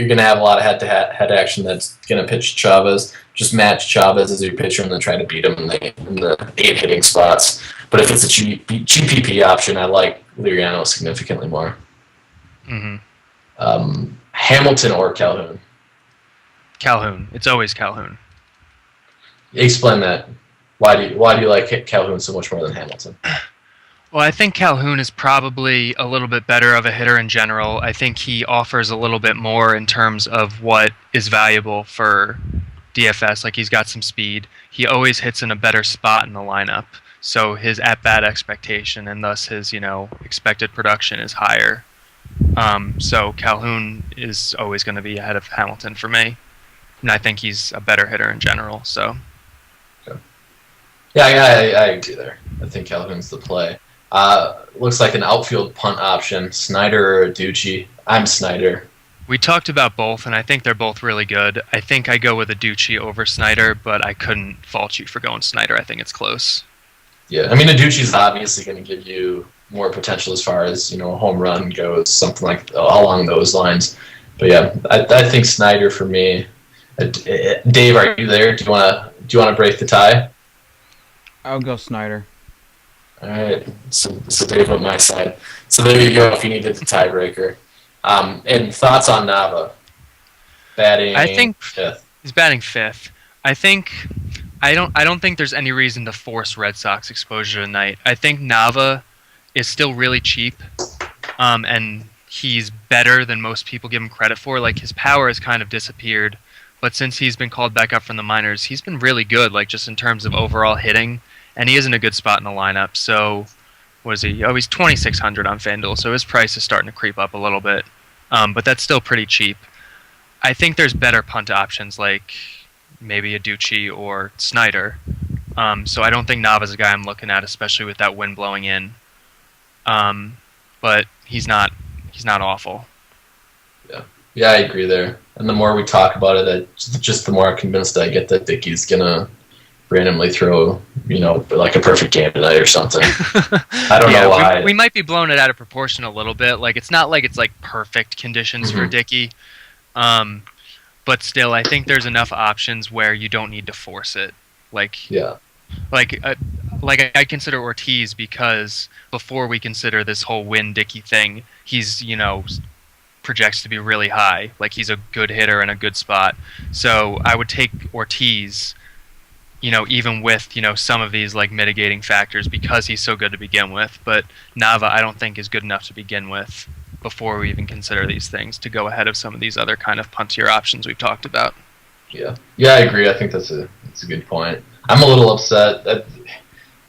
going to have a lot of head-to-head action that's going to pitch Chavez. Just match Chavez as your pitcher and then try to beat him in the 8 hitting spots. But if it's a GPP option, I like Liriano significantly more. Mm-hmm. Hamilton or Calhoun? Calhoun. It's always Calhoun. Explain that. Why do you like Calhoun so much more than Hamilton? Well, I think Calhoun is probably a little bit better of a hitter in general. I think he offers a little bit more in terms of what is valuable for DFS. He's got some speed. He always hits in a better spot in the lineup. So his at-bat expectation and thus his, expected production is higher. So Calhoun is always going to be ahead of Hamilton for me. And I think he's a better hitter in general. So I agree there. I think Calhoun's the play. Looks like an outfield punt option. Snyder or Aducci. I'm Snyder. We talked about both, and I think they're both really good. I think I go with Aducci over Snyder, but I couldn't fault you for going Snyder. I think it's close. Yeah, I mean, Aducci's obviously going to give you more potential as far as, a home run goes, something like along those lines. But yeah, I think Snyder for me. Dave, are you there? Do you want to break the tie? I'll go Snyder. All right, so Dave on my side. So there you go. If you needed the tiebreaker, and thoughts on Nava batting? I think fifth. He's batting fifth. I don't think there's any reason to force Red Sox exposure tonight. I think Nava is still really cheap, and he's better than most people give him credit for. Like, his power has kind of disappeared, but since he's been called back up from the minors, he's been really good, like just in terms of overall hitting, and he is in a good spot in the lineup. So, what is he? Oh, he's 2,600 on FanDuel, so his price is starting to creep up a little bit, but that's still pretty cheap. I think there's better punt options, like maybe Aducci or Snyder. So I don't think Nava's a guy I'm looking at, especially with that wind blowing in. But he's not awful. Yeah, I agree there. And the more we talk about it, just the more convinced I get that Dickey's gonna randomly throw, like a perfect game tonight or something. I don't know why. We might be blowing it out of proportion a little bit. Like, it's not like it's like perfect conditions for Dickey. But still, I think there's enough options where you don't need to force it. Like I consider Ortiz, because before we consider this whole Win Dickey thing, he's projects to be really high. Like, he's a good hitter in a good spot. So I would take Ortiz, even with some of these like mitigating factors, because he's so good to begin with. But Nava, I don't think is good enough to begin with before we even consider these things, to go ahead of some of these other kind of puntier options we've talked about. Yeah, I agree. I think that's a good point. I'm a little upset that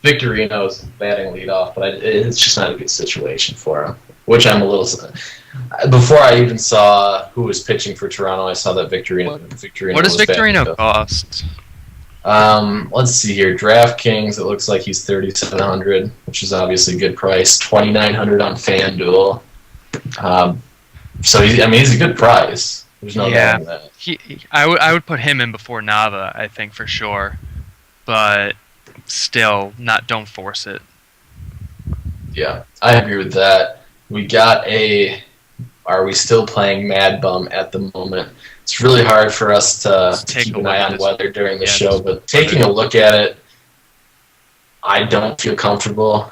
Victorino's batting leadoff, but it's just not a good situation for him. Which I'm a little. Before I even saw who was pitching for Toronto, I saw that Victorino. What does Victorino cost? Let's see here. DraftKings, it looks like he's 3,700, which is obviously a good price. 2,900 on FanDuel. So he's a good price. There's no doubt in that. I would put him in before Nava, I think, for sure. But still, don't force it. Yeah, I agree with that. We got are we still playing Mad Bum at the moment? It's really hard for us to keep an eye on weather during the show, but taking a look at it, I don't feel comfortable.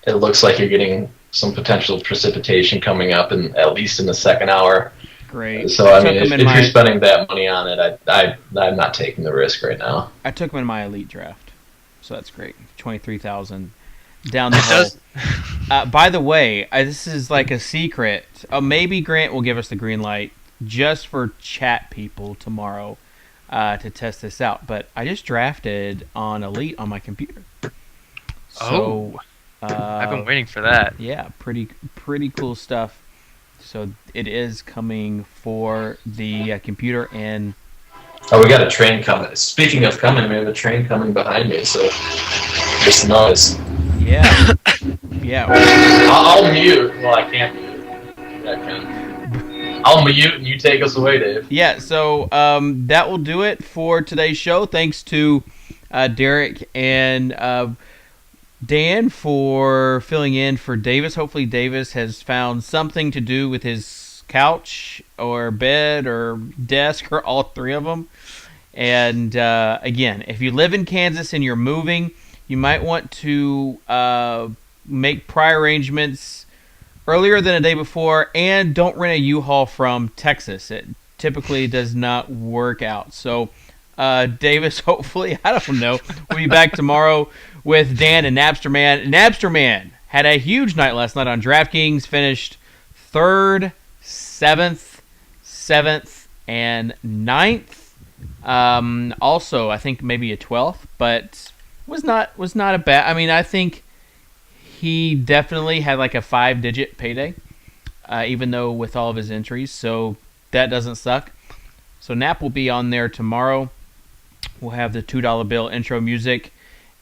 It looks like you're getting some potential precipitation coming up, at least in the second hour. Great. So, if you're spending that money on it, I'm not taking the risk right now. I took him in my elite draft, so that's great. 23,000 down the hole. By the way, this is like a secret. Maybe Grant will give us the green light just for chat people tomorrow to test this out. But I just drafted on elite on my computer. So, I've been waiting for that. Yeah, pretty cool stuff. So it is coming for the computer, and we got a train coming. Speaking of coming, we have a train coming behind me, so just noise. Yeah. I'll mute. Well, I can't mute. I'll mute and you take us away, Dave. Yeah, so that will do it for today's show. Thanks to Derek and Dan for filling in for Davis. Hopefully Davis has found something to do with his couch or bed or desk, or all three of them. And again, if you live in Kansas and you're moving, you might want to make prior arrangements earlier than a day before, and don't rent a U-Haul from Texas. It typically does not work out. So Davis, hopefully, I don't know, we'll be back tomorrow with Dan and Napster Man. Napster Man had a huge night last night on DraftKings, finished 3rd, 7th, and 9th. Also, I think maybe a 12th, but was not a bad. I mean, I think he definitely had like a 5-digit payday, even though with all of his entries. So that doesn't suck. So Nap will be on there tomorrow. We'll have the $2 bill intro music.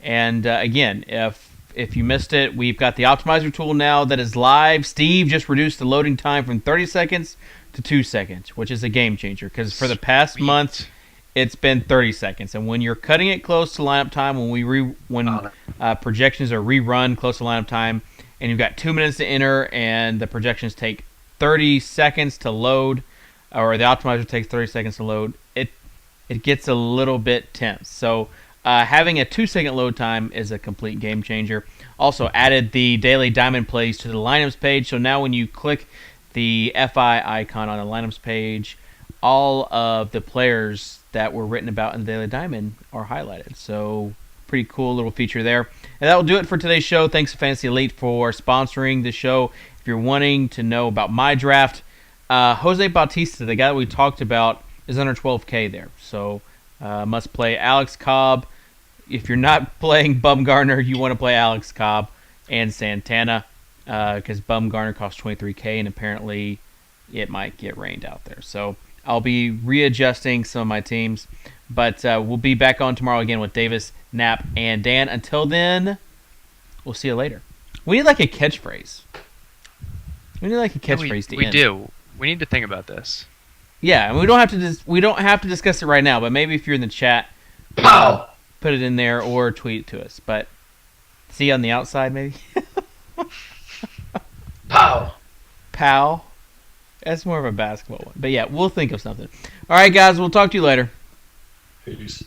And again, if you missed it, we've got the optimizer tool now that is live. Steve just reduced the loading time from 30 seconds to 2 seconds, which is a game changer because for the past month, it's been 30 seconds. And when you're cutting it close to lineup time, when projections are rerun close to lineup time, and you've got 2 minutes to enter, and the projections take 30 seconds to load, or the optimizer takes 30 seconds to load, it gets a little bit tense. So having a 2-second load time is a complete game changer. Also added the daily diamond plays to the lineups page. So now when you click the FI icon on the lineups page, all of the players that were written about in the daily diamond are highlighted. So pretty cool little feature there. And that will do it for today's show. Thanks to Fantasy Elite for sponsoring the show. If you're wanting to know about my draft, Jose Bautista, the guy that we talked about, is under 12K there. So must play Alex Cobb. If you're not playing Bumgarner, you want to play Alex Cobb and Santana because Bumgarner costs 23K, and apparently it might get rained out there. So I'll be readjusting some of my teams. But we'll be back on tomorrow again with Davis, Knapp, and Dan. Until then, we'll see you later. We need like a catchphrase. We need like a catchphrase to end. We do. We need to think about this. Yeah, and we don't have to discuss it right now. But maybe if you're in the chat, put it in there or tweet it to us. But see you on the outside, maybe. Pow. That's more of a basketball one. But yeah, we'll think of something. All right, guys. We'll talk to you later. Peace.